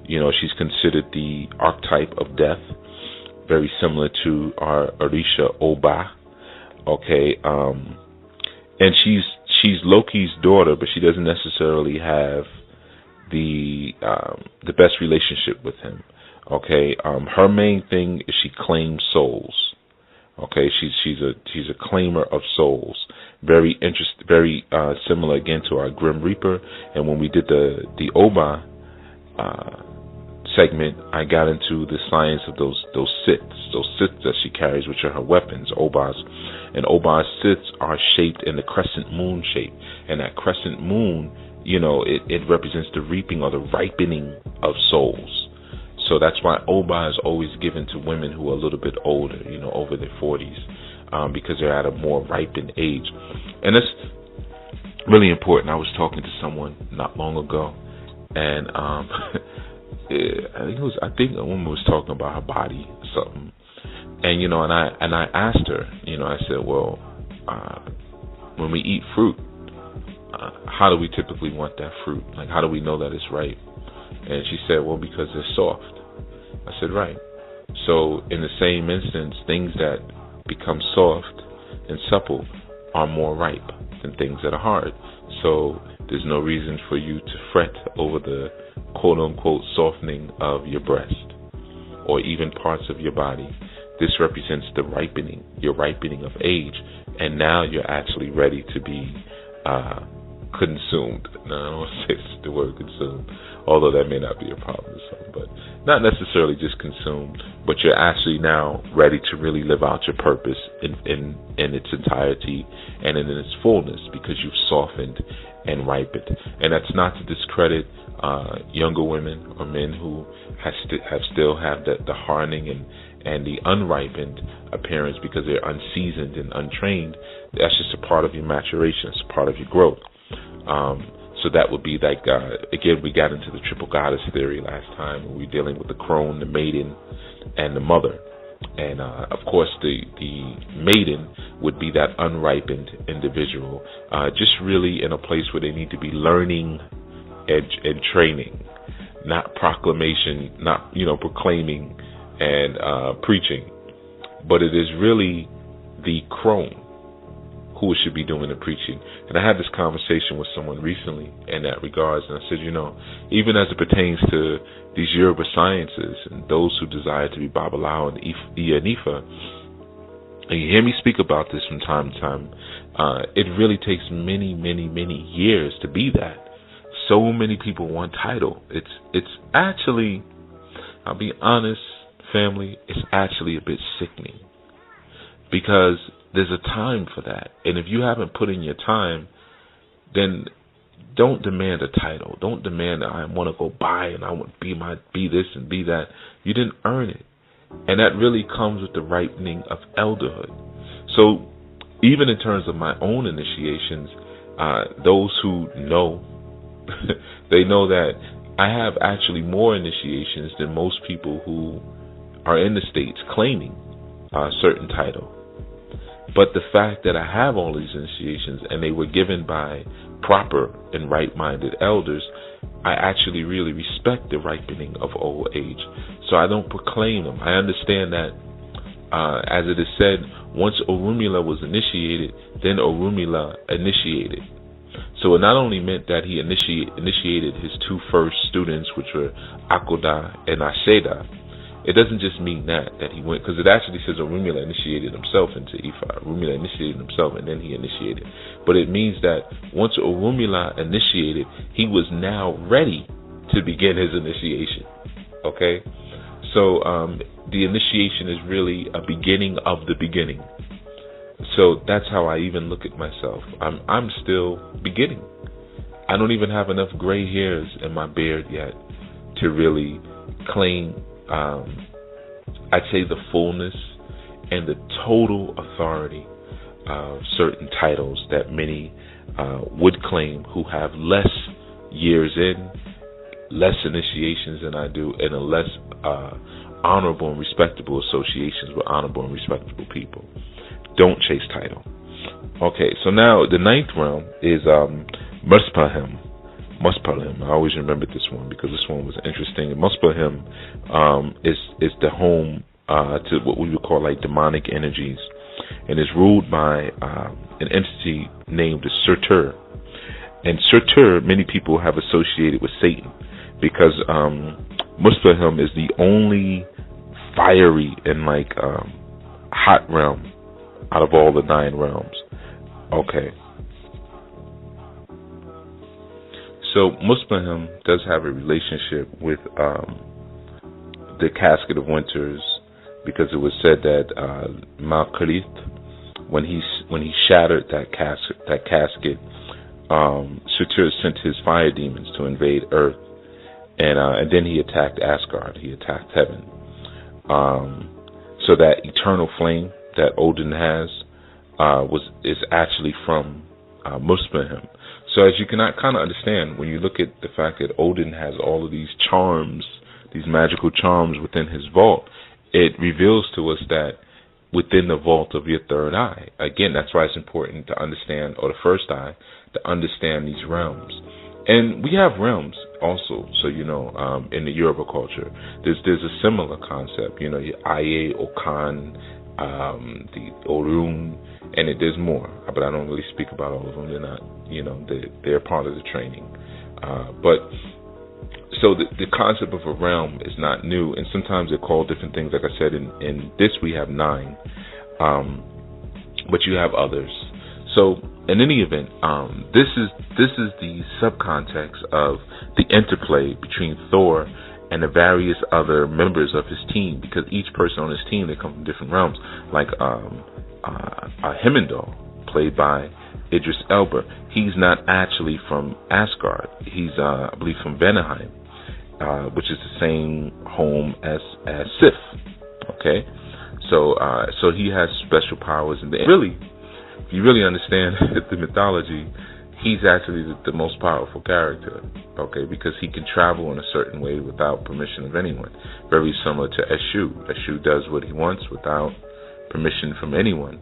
You know, she's considered the archetype of death, very similar to our Orisha Oba. Okay, and she's Loki's daughter, but she doesn't necessarily have the best relationship with him. Okay, her main thing is she claims souls. Okay, she's a claimer of souls. Very similar again to our Grim Reaper. And when we did the Oba segment, I got into the science of those sits that she carries, which are her weapons, Obas. And Oba's sits are shaped in the crescent moon shape. And that crescent moon, you know, it represents the reaping or the ripening of souls. So that's why Oba is always given to women who are a little bit older, you know, over their 40s, because they're at a more ripened age. And that's really important. I was talking to someone not long ago, and I think a woman was talking about her body or something. And you know, and I asked her, you know, I said, well, when we eat fruit, how do we typically want that fruit? Like, how do we know that it's ripe? And she said, well, because they're soft. I said, right. So in the same instance, things that become soft and supple are more ripe than things that are hard. So there's no reason for you to fret over the quote-unquote softening of your breast or even parts of your body. This represents the ripening, your ripening of age, and now you're actually ready to be consumed. No, I don't want to say the word consumed, although that may not be a problem with some, but not necessarily just consumed, but you're actually now ready to really live out your purpose in its entirety and in its fullness, because you've softened and ripened. And that's not to discredit younger women or men who still have the hardening and the unripened appearance because they're unseasoned and untrained. That's just a part of your maturation. It's a part of your growth. So that would be like, again, we got into the triple goddess theory last time. We were dealing with the crone, the maiden, and the mother. And of course, the maiden would be that unripened individual, just really in a place where they need to be learning and training, not proclamation, not proclaiming and preaching, but it is really the crone who should be doing the preaching. And I had this conversation with someone recently in that regards, and I said, even as it pertains to these Yoruba sciences and those who desire to be Babalawo and Ifa, and you hear me speak about this from time to time, it really takes many, many, many years to be that. So many people want title. It's actually, I'll be honest, family, it's actually a bit sickening, because there's a time for that. And if you haven't put in your time, then don't demand a title. Don't demand that I want to go by and I want to be this and be that. You didn't earn it. And that really comes with the ripening of elderhood. So even in terms of my own initiations, those who know, they know that I have actually more initiations than most people who are in the States claiming a certain title. But the fact that I have all these initiations and they were given by proper and right-minded elders, I actually really respect the ripening of old age. So I don't proclaim them. I understand that, as it is said, once Orunmila was initiated, then Orunmila initiated. So it not only meant that he initiated his two first students, which were Akoda and Aseda, it doesn't just mean that he went, because it actually says Orunmila initiated himself into Ifa. Orunmila initiated himself and then he initiated. But it means that once Orunmila initiated, he was now ready to begin his initiation. Okay? So the initiation is really a beginning of the beginning. So that's how I even look at myself. I'm still beginning. I don't even have enough gray hairs in my beard yet to really claim, I'd say, the fullness and the total authority of certain titles that many would claim who have less years in, less initiations than I do, and a less honorable and respectable associations with honorable and respectable people. Don't chase title. Okay, so now the ninth realm is Muspelheim. I always remembered this one because this one was interesting. Muspelheim is the home to what we would call like demonic energies, and is ruled by an entity named Surtur. And Surtur, many people have associated with Satan because Muspelheim is the only fiery and like hot realm out of all the 9 realms. Okay. So Muspelheim does have a relationship with the Casket of Winters, because it was said that Malkarith, when he shattered that casket, Surtur sent his fire demons to invade Earth, and then he attacked Asgard. He attacked heaven. So that eternal flame that Odin has is actually from Muspelheim. So as you can kind of understand, when you look at the fact that Odin has all of these charms, these magical charms within his vault, it reveals to us that within the vault of your third eye, again, that's why it's important to understand, or the first eye, to understand these realms. And we have realms also, so in the Yoruba culture, there's a similar concept. Your Aye, Okan, the Orun, and there's more, but I don't really speak about all of them. They're not, they're part of the training. But so the concept of a realm is not new, and sometimes they're called different things. Like I said, in this we have 9, but you have others. So in any event, this is the subcontext of the interplay between Thor and the various other members of his team, because each person on his team, they come from different realms. Like Heimdall, played by Idris Elba, he's not actually from Asgard. He's, I believe, from Vanaheim, which is the same home as Sif. Okay, so he has special powers, and really, if you really understand the mythology, he's actually the most powerful character, okay, because he can travel in a certain way without permission of anyone. Very similar to Eshu. Eshu does what he wants without permission from anyone.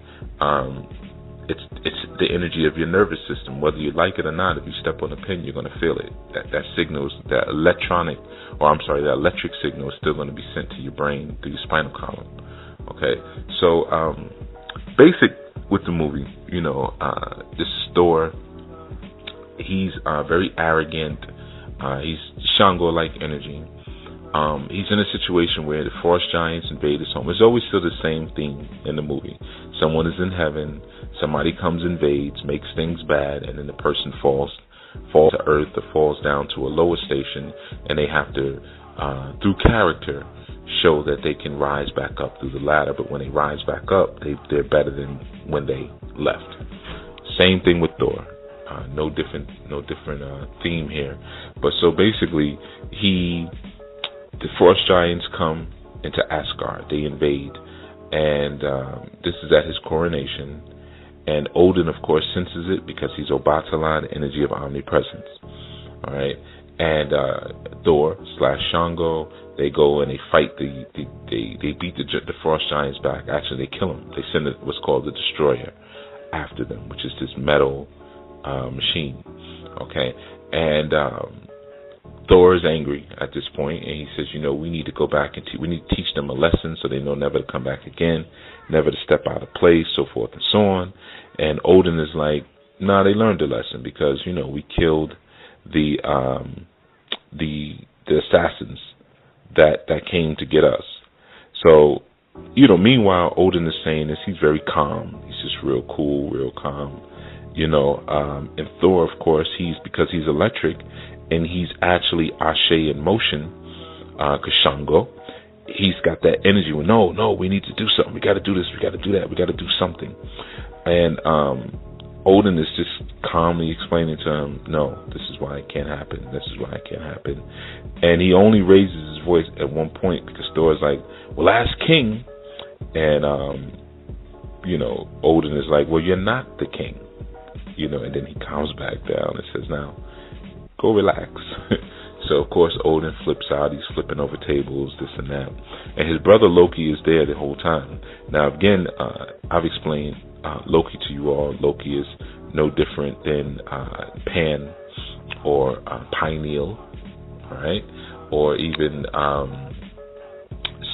It's the energy of your nervous system. Whether you like it or not, if you step on a pin, you're going to feel it. That signals, that electric signal is still going to be sent to your brain through your spinal column. Okay, so basic with the movie, this Thor, he's very arrogant. He's Shango-like energy. He's in a situation where the frost giants invade his home. It's always still the same theme in the movie. Someone is in heaven, somebody comes, invades, makes things bad, and then the person falls to earth or falls down to a lower station, and they have to, through character, show that they can rise back up through the ladder. But when they rise back up, they're better than when they left. Same thing with Thor. No different theme here. But so basically, the frost giants come into Asgard. They invade, and this is at his coronation. And Odin, of course, senses it because he's Obatala, the energy of omnipresence. All right, and Thor / Shango, they go and they fight. They beat the frost giants back. Actually, they kill them. They send what's called the Destroyer after them, which is this metal machine. Okay, and Thor is angry at this point, and he says, we need to go back and we need to teach them a lesson so they know never to come back again, never to step out of place, so forth and so on. And Odin is like, nah, they learned a lesson because we killed the assassins that came to get us. So, meanwhile, Odin is saying this. He's very calm. He's just real cool, real calm. And Thor, of course, because he's electric, and he's actually Ashe in motion, Kashango. He's got that energy. No, we need to do something. We got to do this. We got to do that. We got to do something. And Odin is just calmly explaining to him, no, this is why it can't happen. This is why it can't happen. And he only raises his voice at one point because Thor is like, well, ask King. And, Odin is like, well, you're not the king. And then he calms back down and says, now, go relax. So, of course, Odin flips out. He's flipping over tables, this and that. And his brother Loki is there the whole time. Now, again, I've explained Loki to you all. Loki is no different than Pan or Pineal, all right? Or even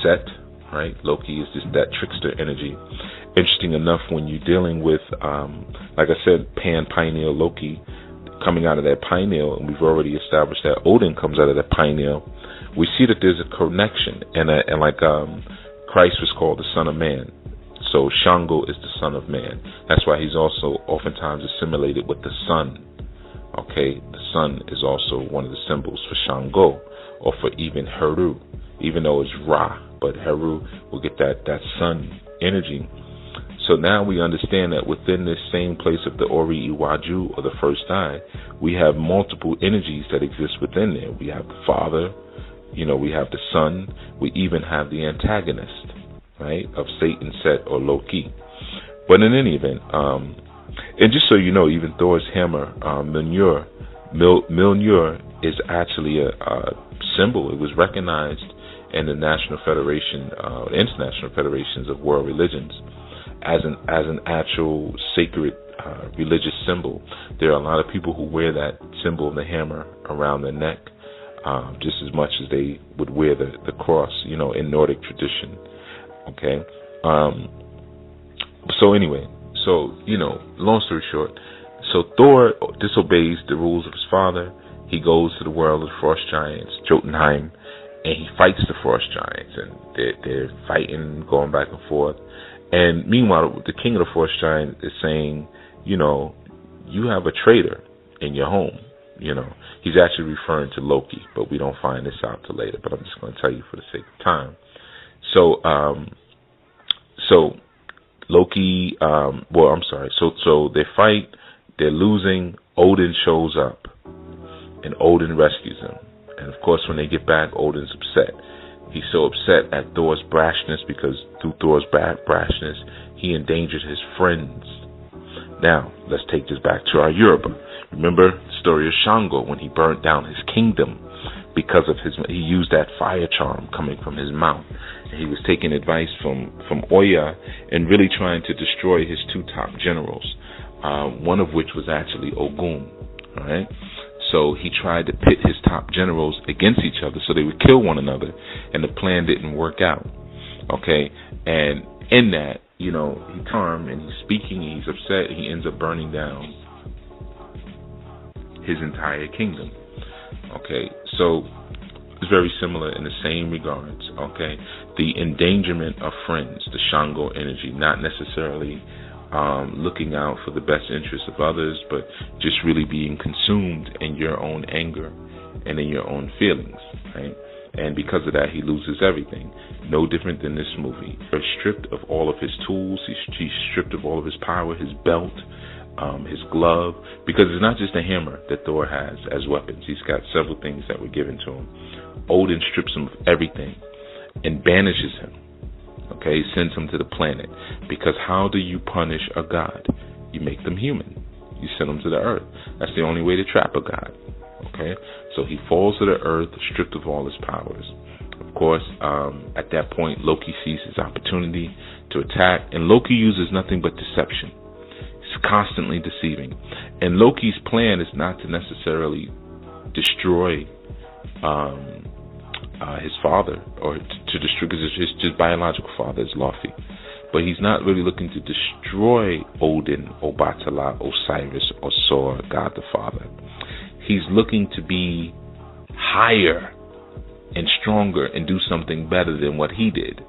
Set, right? Loki is just that trickster energy. Interesting enough, when you're dealing with, like I said, Pan, Pineal, Loki, coming out of that pineal, and we've already established that Odin comes out of that pineal, we see that there's a connection, and like Christ was called the Son of Man, so Shango is the Son of Man. That's why he's also oftentimes assimilated with the sun. Okay, the sun is also one of the symbols for Shango, or for even Heru, even though it's Ra, but Heru will get that sun energy. So now we understand that within this same place of the Ori Iwaju, or the first eye, we have multiple energies that exist within there. We have the Father, we have the Son, we even have the antagonist, right, of Satan, Set, or Loki. But in any event, and just so you know, even Thor's hammer, Mjolnir is actually a symbol. It was recognized in the National Federation, International Federations of World Religions, as an actual sacred religious symbol. There are a lot of people who wear that symbol of the hammer around their neck, just as much as they would wear the cross, in Nordic tradition. Okay. So anyway, long story short, so Thor disobeys the rules of his father. He goes to the world of the frost giants, Jotunheim, and he fights the frost giants, and they're fighting, going back and forth. And meanwhile, the king of the frost giant is saying, you have a traitor in your home. He's actually referring to Loki, but we don't find this out till later. But I'm just going to tell you for the sake of time. So Loki, So they fight. They're losing. Odin shows up, and Odin rescues them. And of course, when they get back, Odin's upset. He's so upset at Thor's brashness because through Thor's brashness, he endangered his friends. Now, let's take this back to our Yoruba. Remember the story of Shango when he burnt down his kingdom because of he used that fire charm coming from his mouth. And he was taking advice from Oya and really trying to destroy his two top generals, one of which was actually Ogun, all right? So he tried to pit his top generals against each other so they would kill one another, and the plan didn't work out. Okay, and in that, he's calm and he's speaking, and he's upset, and he ends up burning down his entire kingdom. Okay, so it's very similar in the same regards. Okay, the endangerment of friends, the Shango energy, not necessarily looking out for the best interests of others, but just really being consumed in your own anger and in your own feelings, right? And because of that, he loses everything. No different than this movie. He's stripped of all of his tools. He's stripped of all of his power, his belt, his glove, because it's not just a hammer that Thor has as weapons. He's got several things that were given to him. Odin strips him of everything and banishes him. Okay, sends him to the planet. Because how do you punish a god? You make them human. You send them to the earth. That's the only way to trap a god. Okay, so he falls to the earth, stripped of all his powers. Of course, at that point, Loki sees his opportunity to attack, and Loki uses nothing but deception. He's constantly deceiving. And Loki's plan is not to necessarily destroy his father, or to destroy, because his biological father is Laufey. But he's not really looking to destroy Odin, Obatala, Osiris, or Sor, God the Father. He's looking to be higher and stronger and do something better than what he did.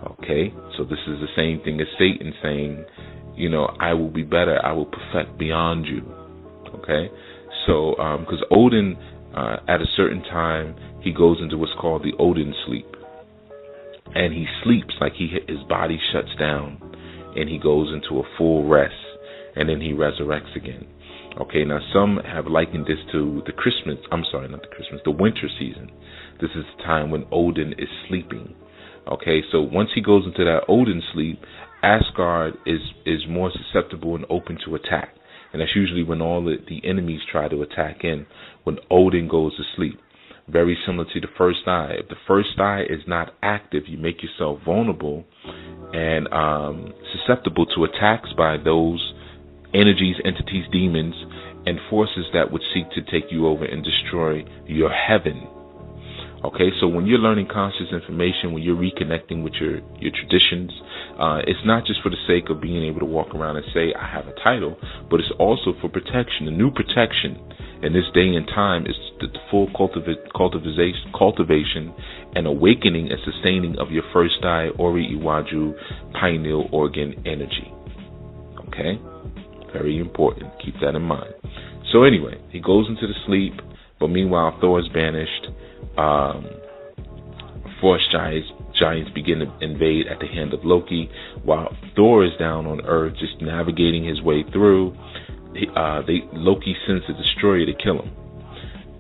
Okay, so this is the same thing as Satan saying, I will be better, I will perfect beyond you. Okay, so because Odin, at a certain time, he goes into what's called the Odin sleep, and he sleeps like his body shuts down, and he goes into a full rest, and then he resurrects again. Okay, now some have likened this to the winter season. This is the time when Odin is sleeping. Okay, so once he goes into that Odin sleep, Asgard is more susceptible and open to attack. And that's usually when all the enemies try to attack in, when Odin goes to sleep. Very similar to the first eye. If the first eye is not active, you make yourself vulnerable and susceptible to attacks by those energies, entities, demons, and forces that would seek to take you over and destroy your heaven. Okay, so when you're learning conscious information, when you're reconnecting with your traditions, it's not just for the sake of being able to walk around and say, I have a title, but it's also for protection. The new protection in this day and time is the full cultivation and awakening and sustaining of your first eye, Ori Iwaju, pineal organ energy. Okay, very important. Keep that in mind. So anyway, he goes into the sleep, but meanwhile Thor is banished. Forest giants begin to invade at the hand of Loki, while Thor is down on Earth just navigating his way through. Loki sends a destroyer to kill him,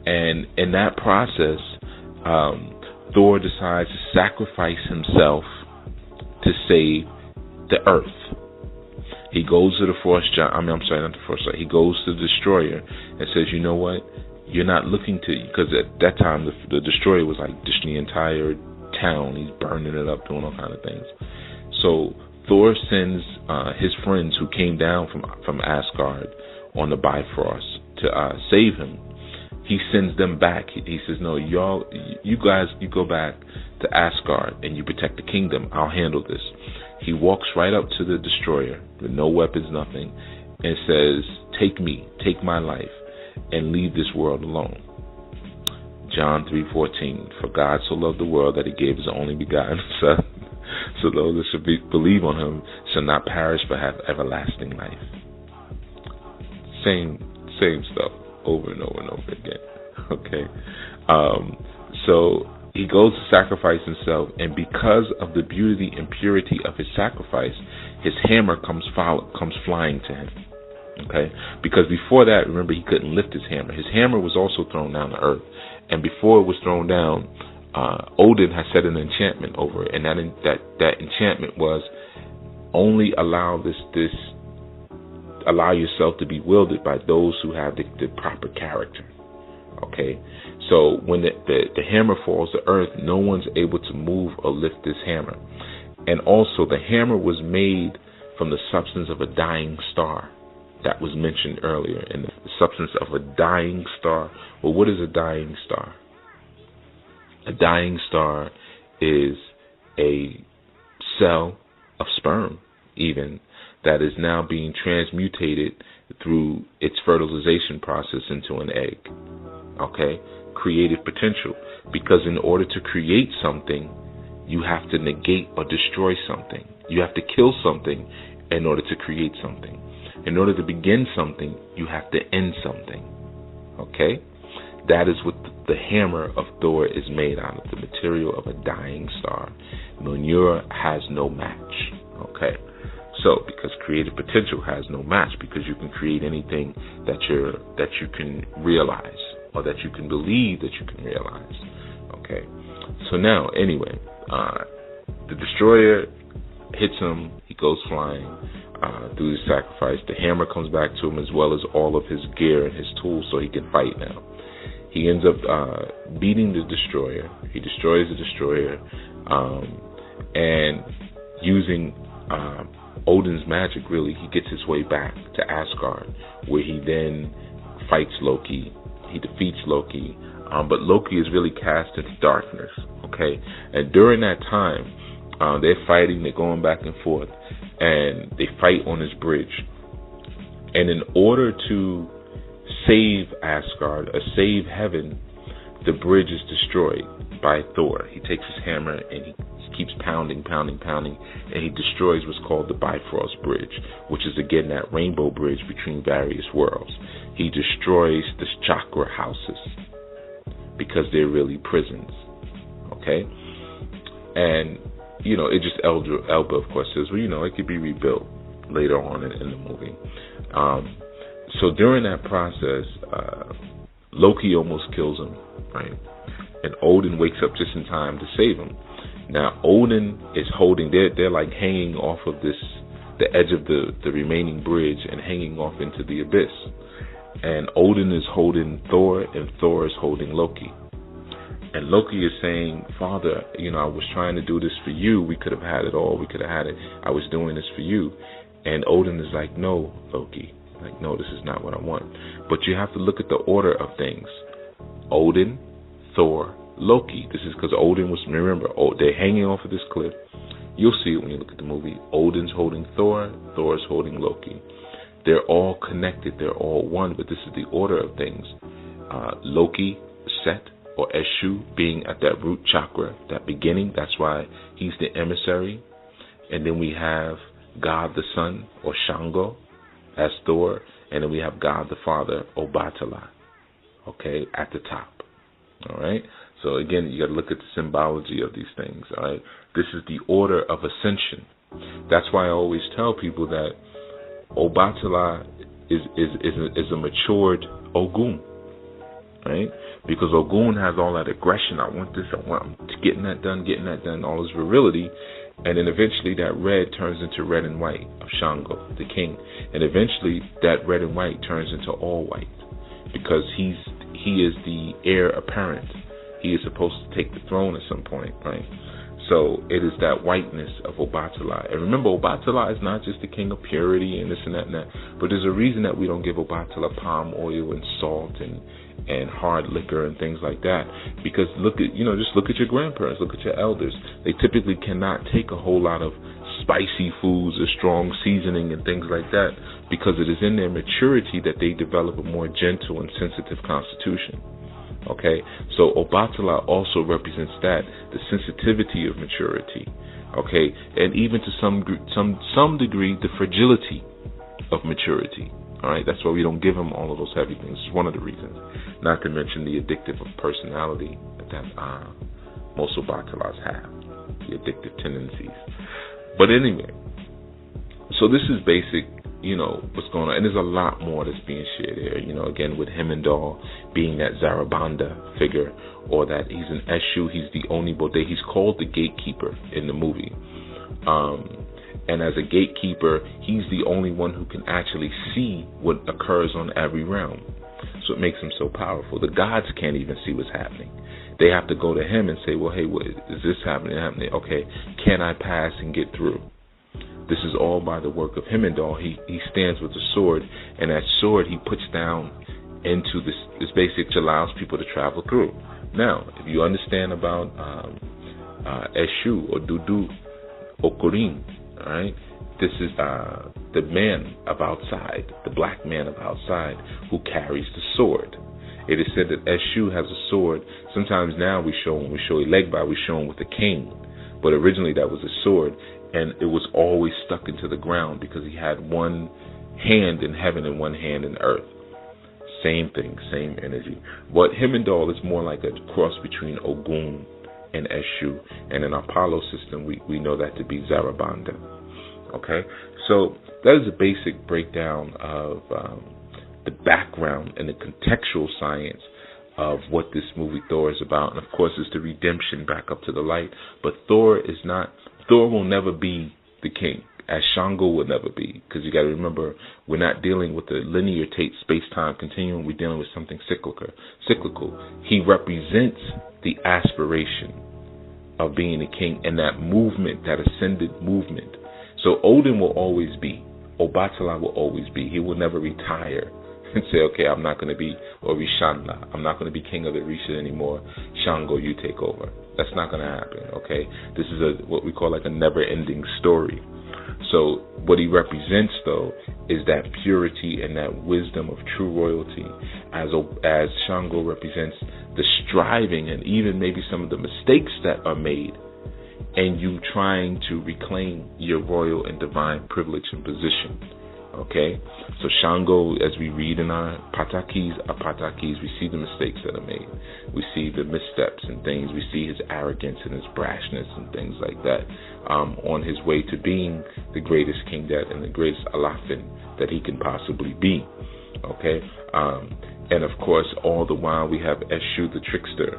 and in that process, Thor decides to sacrifice himself to save the Earth. He goes to the He goes to the destroyer and says, you know what? You're not looking to, because at that time the destroyer was like the entire town. He's burning it up, doing all kind of things. So Thor sends his friends who came down from Asgard on the Bifrost to save him. He sends them back. He says, no, you guys, you go back to Asgard and you protect the kingdom. I'll handle this. He walks right up to the destroyer with no weapons, nothing, and says, take my life, and leave this world alone. John 3:14, for God so loved the world that he gave his only begotten Son, so those that should believe on him shall not perish but have everlasting life. Same stuff over and over and over again. Okay, so he goes to sacrifice himself, and because of the beauty and purity of his sacrifice, his hammer comes flying to him. Okay, because before that, remember, he couldn't lift his hammer. His hammer was also thrown down to earth, and before it was thrown down, Odin had set an enchantment over it, and that enchantment was only allow yourself to be wielded by those who have the proper character. Okay, so when the hammer falls to earth, no one's able to move or lift this hammer. And also, the hammer was made from the substance of a dying star. That was mentioned earlier, in the substance of a dying star. Well, what is a dying star? A dying star is a cell of sperm, even, that is now being transmutated through its fertilization process into an egg. Okay? Creative potential. Because in order to create something, you have to negate or destroy something. You have to kill something in order to create something. In order to begin something, you have to end something. Okay? That is what the hammer of Thor is made out of, the material of a dying star. Mjolnir has no match. Okay? So, because creative potential has no match, because you can create anything that you can realize, or that you can believe that you can realize. Okay? So now, anyway, the destroyer hits him, he goes flying through the sacrifice. The hammer comes back to him, as well as all of his gear and his tools, so he can fight now. He ends up beating the destroyer. He destroys the destroyer, and using Odin's magic, really, he gets his way back to Asgard, where he then fights Loki. He defeats Loki, but Loki is really cast into darkness. Okay, and during that time, they're fighting, they're going back and forth, and they fight on this bridge. And in order to save Asgard, or save heaven, the bridge is destroyed by Thor. He takes his hammer and he keeps pounding, and he destroys what's called the Bifrost Bridge, which is again that rainbow bridge between various worlds. He destroys the chakra houses because they're really prisons. Okay? And, it just Elba, of course, says, well, it could be rebuilt later on in the movie. So during that process, Loki almost kills him, right? And Odin wakes up just in time to save him. Now, Odin is holding, they're like hanging off of the edge of the remaining bridge and hanging off into the abyss. And Odin is holding Thor, and Thor is holding Loki. And Loki is saying, Father, I was trying to do this for you. We could have had it all. We could have had it. I was doing this for you. And Odin is like, no, Loki. Like, no, this is not what I want. But you have to look at the order of things. Odin, Thor, Loki. This is because Odin was, remember, they're hanging off of this cliff. You'll see it when you look at the movie. Odin's holding Thor, Thor's holding Loki. They're all connected. They're all one, but this is the order of things. Loki, Set, or Eshu, being at that root chakra, that beginning. That's why he's the emissary. And then we have God the Son, or Shango, as Thor. And then we have God the Father, Obatala, okay, at the top. All right? So again, you got to look at the symbology of these things. All right? This is the order of ascension. That's why I always tell people that Obatala is a matured Ogun, right? Because Ogun has all that aggression. I want this. I'm getting that done. All this virility, and then eventually that red turns into red and white of Shango, the king, and eventually that red and white turns into all white, because he is the heir apparent. He is supposed to take the throne at some point, right? So it is that whiteness of Obatala. And remember, Obatala is not just the king of purity and this and that and that, but there's a reason that we don't give Obatala palm oil and salt and hard liquor and things like that. Because just look at your grandparents, look at your elders. They typically cannot take a whole lot of spicy foods or strong seasoning and things like that, because it is in their maturity that they develop a more gentle and sensitive constitution. Okay, so Obatala also represents that, the sensitivity of maturity. Okay, and even to some degree, the fragility of maturity. All right, that's why we don't give them all of those heavy things. It's one of the reasons. Not to mention the addictive personality that most Obatalas have, the addictive tendencies. But anyway, so this is basic. What's going on. And there's a lot more that's being shared here. Again, with Heimdall being that Zarabanda figure, or that he's an Eshu, he's the only Bode. He's called the gatekeeper in the movie. And as a gatekeeper, he's the only one who can actually see what occurs on every realm. So it makes him so powerful. The gods can't even see what's happening. They have to go to him and say, well, hey, what is this happening? Okay, can I pass and get through? This is all by the work of Heimdall. He stands with a sword, and that sword he puts down into this basic allows people to travel through. Now, if you understand about Eshu or Dudu Okurin, all right, this is the man of outside, the black man of outside who carries the sword. It is said that Eshu has a sword. Sometimes now when we show Elegba, we show him with a cane, but originally that was a sword. And it was always stuck into the ground because he had one hand in heaven and one hand in earth. Same thing, same energy. But Heimdall is more like a cross between Ogun and Eshu. And in our Apollo system, we know that to be Zarabanda. Okay? So that is a basic breakdown of the background and the contextual science of what this movie Thor is about. And of course, it's the redemption back up to the light. But Thor will never be the king, as Shango will never be. Because you got to remember, we're not dealing with a linear space-time continuum. We're dealing with something cyclical. He represents the aspiration of being a king and that movement, that ascended movement. So Odin will always be. Obatala will always be. He will never retire and say, okay, I'm not going to be Orishanla. I'm not going to be king of the Orisha anymore. Shango, you take over. That's not going to happen, okay? This is what we call like a never-ending story. So what he represents, though, is that purity and that wisdom of true royalty, as Shango represents the striving and even maybe some of the mistakes that are made, and you trying to reclaim your royal and divine privilege and position. Okay? So Shango, as we read in our patakis, we see the mistakes that are made. We see the missteps and things. We see his arrogance and his brashness and things like that on his way to being the greatest king and the greatest Alafin that he can possibly be. Okay? And of course, all the while we have Eshu the trickster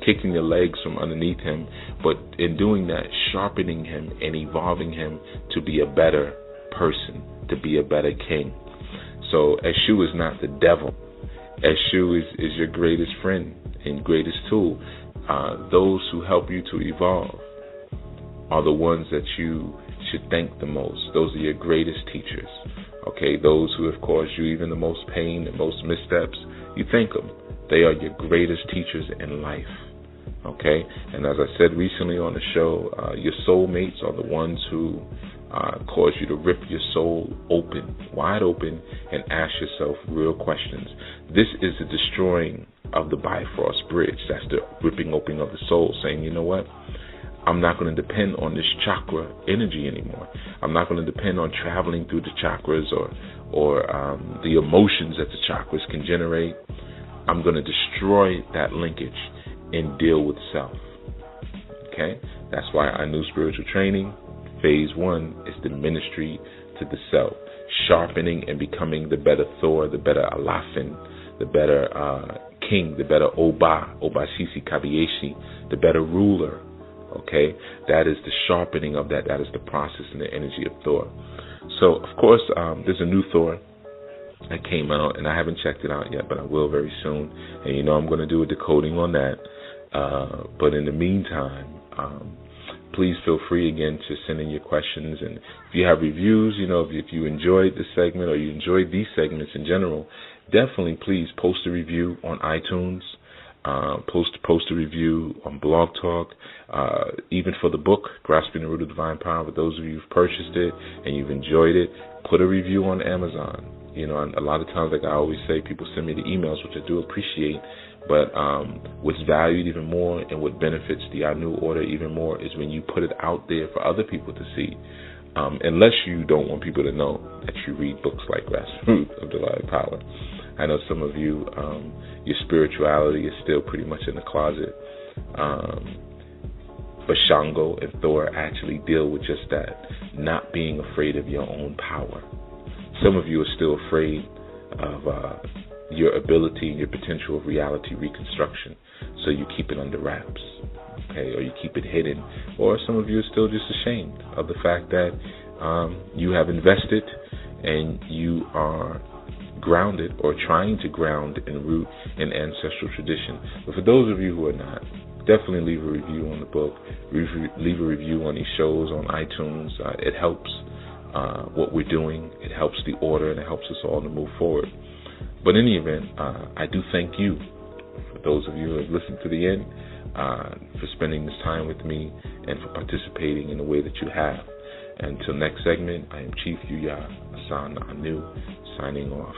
kicking the legs from underneath him, but in doing that, sharpening him and evolving him to be a better person, to be a better king. So Eshu is not the devil. Eshu is your greatest friend and greatest tool. Those who help you to evolve are the ones that you should thank the most. Those are your greatest teachers. Okay, those who have caused you even the most pain and most missteps, you thank them. They are your greatest teachers in life. Okay, and as I said recently on the show, your soulmates are the ones who cause you to rip your soul open, wide open, and ask yourself real questions. This is the destroying of the Bifrost Bridge. That's the ripping open of the soul, saying, you know what? I'm not going to depend on this chakra energy anymore. I'm not going to depend on traveling through the chakras or the emotions that the chakras can generate. I'm going to destroy that linkage and deal with self. Okay? That's why our new spiritual training, phase 1, is the ministry to the self. Sharpening and becoming the better Thor, the better Alafin, the better king, the better Obasisi Kabieshi, the better ruler. Okay? That is the sharpening of that. That is the process and the energy of Thor. So, of course, there's a new Thor that came out, and I haven't checked it out yet, but I will very soon. And you know I'm going to do a decoding on that. But in the meantime, please feel free again to send in your questions. And if you have reviews, you know, if you enjoyed this segment or you enjoyed these segments in general, definitely please post a review on iTunes. Post a review on Blog Talk, even for the book, Grasping the Root of Divine Power. For those of you who've purchased it and you've enjoyed it, put a review on Amazon. You know, and a lot of times, like I always say, people send me the emails, which I do appreciate. But what's valued even more and what benefits the Our New Order even more is when you put it out there for other people to see. Unless you don't want people to know that you read books like Grasping the Root of Divine Power. I know some of you, your spirituality is still pretty much in the closet. But Shango and Thor actually deal with just that, not being afraid of your own power. Some of you are still afraid of your ability and your potential of reality reconstruction, so you keep it under wraps, okay, or you keep it hidden. Or some of you are still just ashamed of the fact that you have invested and you are grounded or trying to ground and root in ancestral tradition. But for those of you who are not, definitely leave a review on the book, leave a review on these shows on iTunes. It helps what we're doing. It helps the order, and it helps us all to move forward. But in any event, I do thank you, for those of you who have listened to the end, for spending this time with me and for participating in the way that you have. Until next segment, I am Chief Yuya Asan Anu, signing off.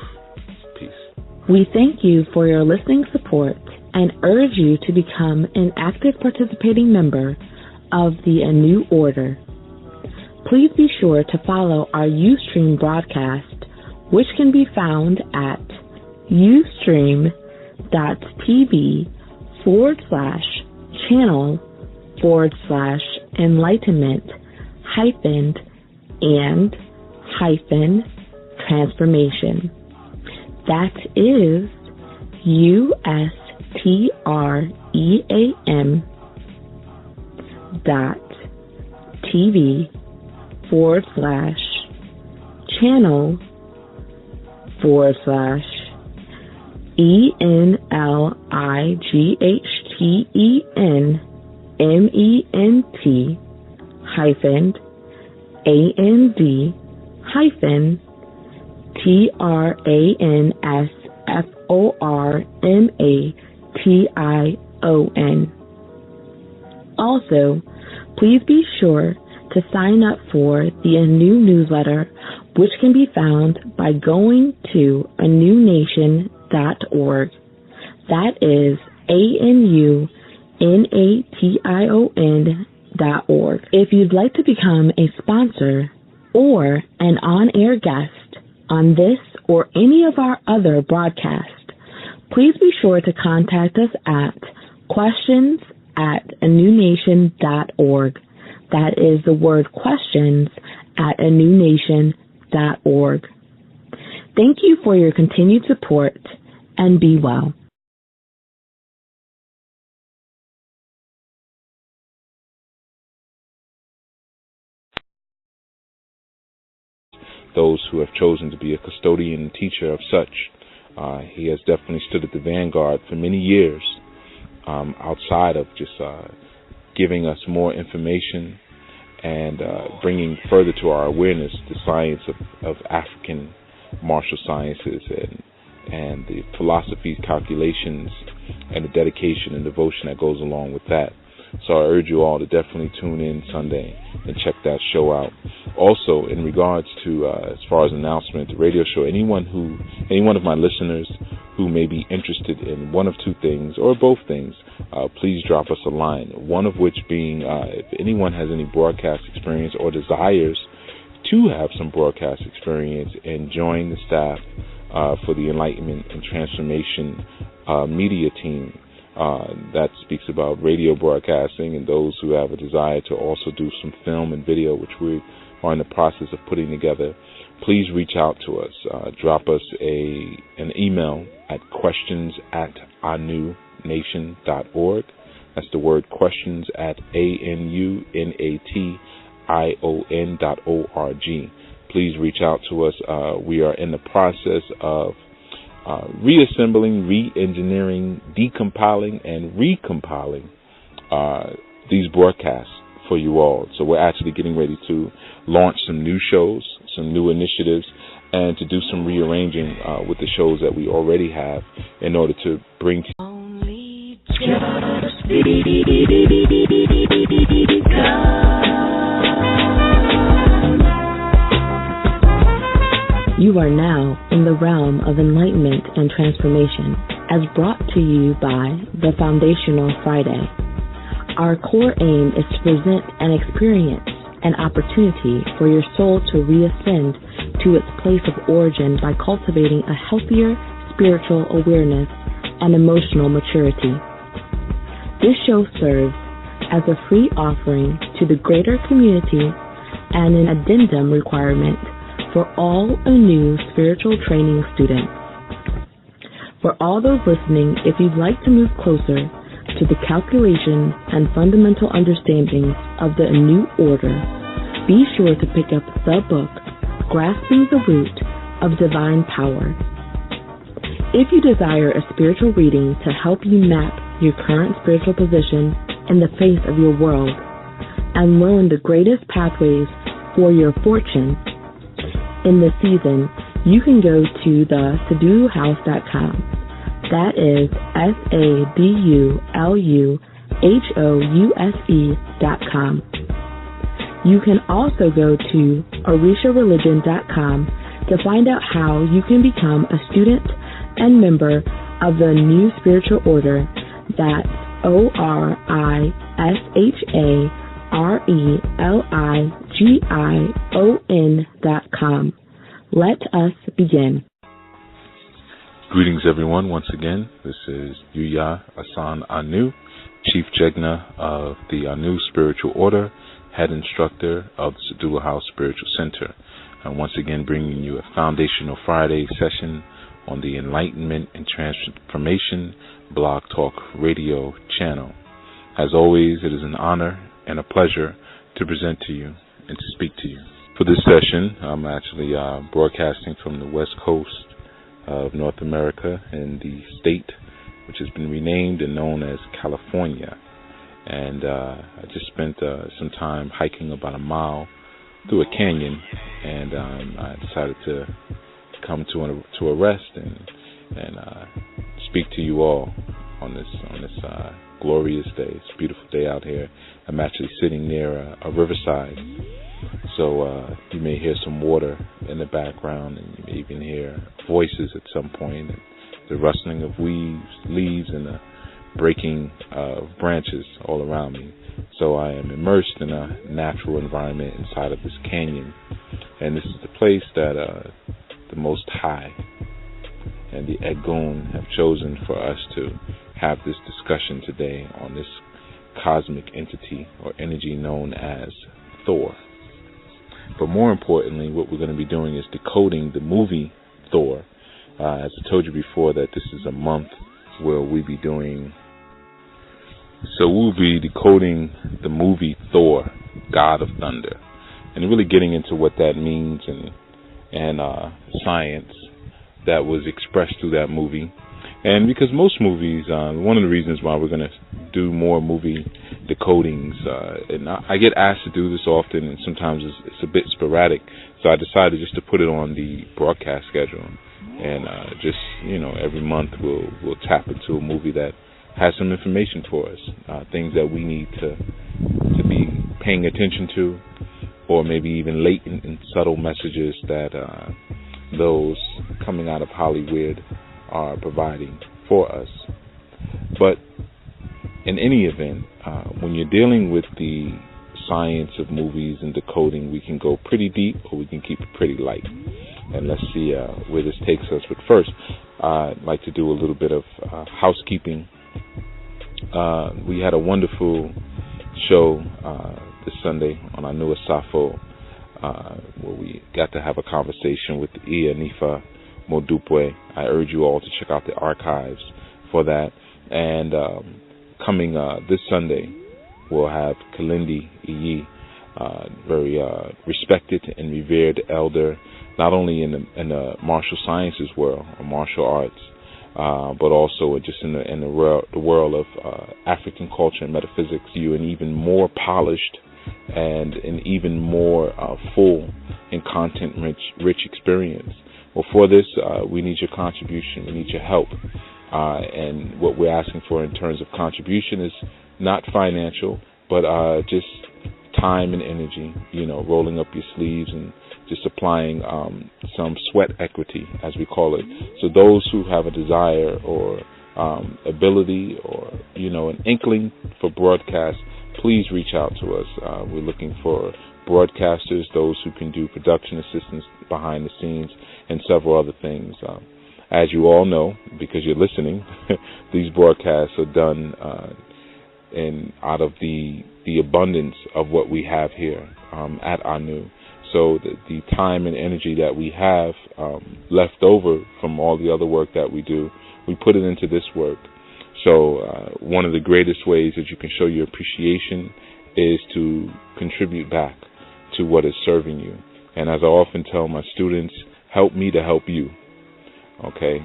Peace. We thank you for your listening support and urge you to become an active participating member of the A New Order. Please be sure to follow our Ustream broadcast, which can be found at ustream.tv/channel/and-transformation. That is USTREAMS.tv/channel/and-transformation. Also, please be sure to sign up for the Anew newsletter, which can be found by going to anewnation.org. That is ANUNATION.org. If you'd like to become a sponsor or an on-air guest on this or any of our other broadcasts, please be sure to contact us at questions@anewnation.org. That is the word questions at anewnation.org. Thank you for your continued support, and be well. Those who have chosen to be a custodian and teacher of such. He has definitely stood at the vanguard for many years, outside of just giving us more information and bringing further to our awareness the science of African martial sciences and the philosophies, calculations, and the dedication and devotion that goes along with that. So I urge you all to definitely tune in Sunday and check that show out. Also, in regards to, as far as announcement, the radio show, any one of my listeners who may be interested in one of two things or both things, please drop us a line. One of which being, if anyone has any broadcast experience or desires to have some broadcast experience and join the staff for the Enlightenment and Transformation media team, that speaks about radio broadcasting, and those who have a desire to also do some film and video, which we are in the process of putting together, please reach out to us. Drop us an email at questions@anewnation.org. That's the word questions at ANUNATION.org. Please reach out to us. We are in the process of reassembling, re-engineering, decompiling, and recompiling these broadcasts for you all. So we're actually getting ready to launch some new shows, some new initiatives, and to do some rearranging with the shows that we already have in order to bring to only just You are now in the realm of enlightenment and transformation, as brought to you by the Foundational Friday. Our core aim is to present an experience, an opportunity for your soul to reascend to its place of origin by cultivating a healthier spiritual awareness and emotional maturity. This show serves as a free offering to the greater community and an addendum requirement for all Anew spiritual training students. For all those listening, if you'd like to move closer to the calculations and fundamental understandings of the Anew order, be sure to pick up the book, Grasping the Root of Divine Power. If you desire a spiritual reading to help you map your current spiritual position in the face of your world and learn the greatest pathways for your fortune in this season, you can go to the saduluhouse.com. That is SADULUHOUSE.com. You can also go to orishareligion.com to find out how you can become a student and member of the New Spiritual Order. That's ORISHARELIGION.com. Let us begin. Greetings, everyone. Once again, this is Yuya Asan Anu, Chief Jegna of the Anu Spiritual Order, Head Instructor of the Sadula House Spiritual Center. And once again, bringing you a Foundational Friday session on the Enlightenment and Transformation Blog Talk Radio channel. As always, it is an honor and a pleasure to present to you and to speak to you. For this session, I'm actually broadcasting from the West Coast of North America in the state which has been renamed and known as California. And I just spent some time hiking about a mile through a canyon, and I decided to come to a rest and speak to you all on this glorious day. It's a beautiful day out here. I'm actually sitting near a riverside, so you may hear some water in the background, and you may even hear voices at some point, and the rustling of leaves, and the breaking of branches all around me. So I am immersed in a natural environment inside of this canyon, and this is the place that the Most High and the Egun have chosen for us to have this discussion today on this cosmic entity or energy known as Thor. But more importantly, what we're going to be doing is decoding the movie Thor. As I told you before, that this is a month where we'll be decoding the movie Thor, God of Thunder, and really getting into what that means and science that was expressed through that movie. And because most movies, one of the reasons why we're going to do more movie decodings, and I get asked to do this often, and sometimes it's a bit sporadic, so I decided just to put it on the broadcast schedule, and every month we'll tap into a movie that has some information for us, things that we need to be paying attention to, or maybe even latent and subtle messages that those coming out of Hollywood are providing for us. But in any event, when you're dealing with the science of movies and decoding, we can go pretty deep or we can keep it pretty light. And let's see where this takes us. But first, I'd like to do a little bit of housekeeping. We had a wonderful show this Sunday on our newest Safo, where we got to have a conversation with Iya Nifa Modupwe. I urge you all to check out the archives for that. And coming this Sunday, we'll have Kalindi Iyi, very respected and revered elder, not only in the martial sciences world or martial arts, but also just in the world of African culture and metaphysics. You an even more polished and an even more full and content-rich experience. Well, for this, we need your contribution. We need your help. And what we're asking for in terms of contribution is not financial, but just time and energy, rolling up your sleeves and just applying some sweat equity, as we call it. So those who have a desire or ability or, an inkling for broadcast, please reach out to us. We're looking for broadcasters, those who can do production assistance behind the scenes, and several other things. As you all know, because you're listening, these broadcasts are done out of the abundance of what we have here at Anu. So the time and energy that we have left over from all the other work that we do, we put it into this work. So one of the greatest ways that you can show your appreciation is to contribute back to what is serving you. And as I often tell my students, help me to help you. Okay?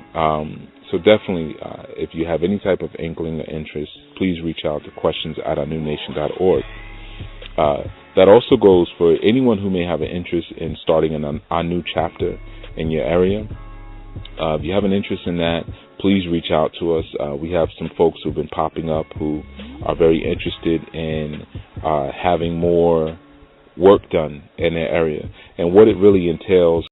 So definitely, if you have any type of inkling or interest, please reach out to questions@anunation.org. That also goes for anyone who may have an interest in starting an Anu chapter in your area. If you have an interest in that, please reach out to us. We have some folks who have been popping up who are very interested in having more work done in their area. And what it really entails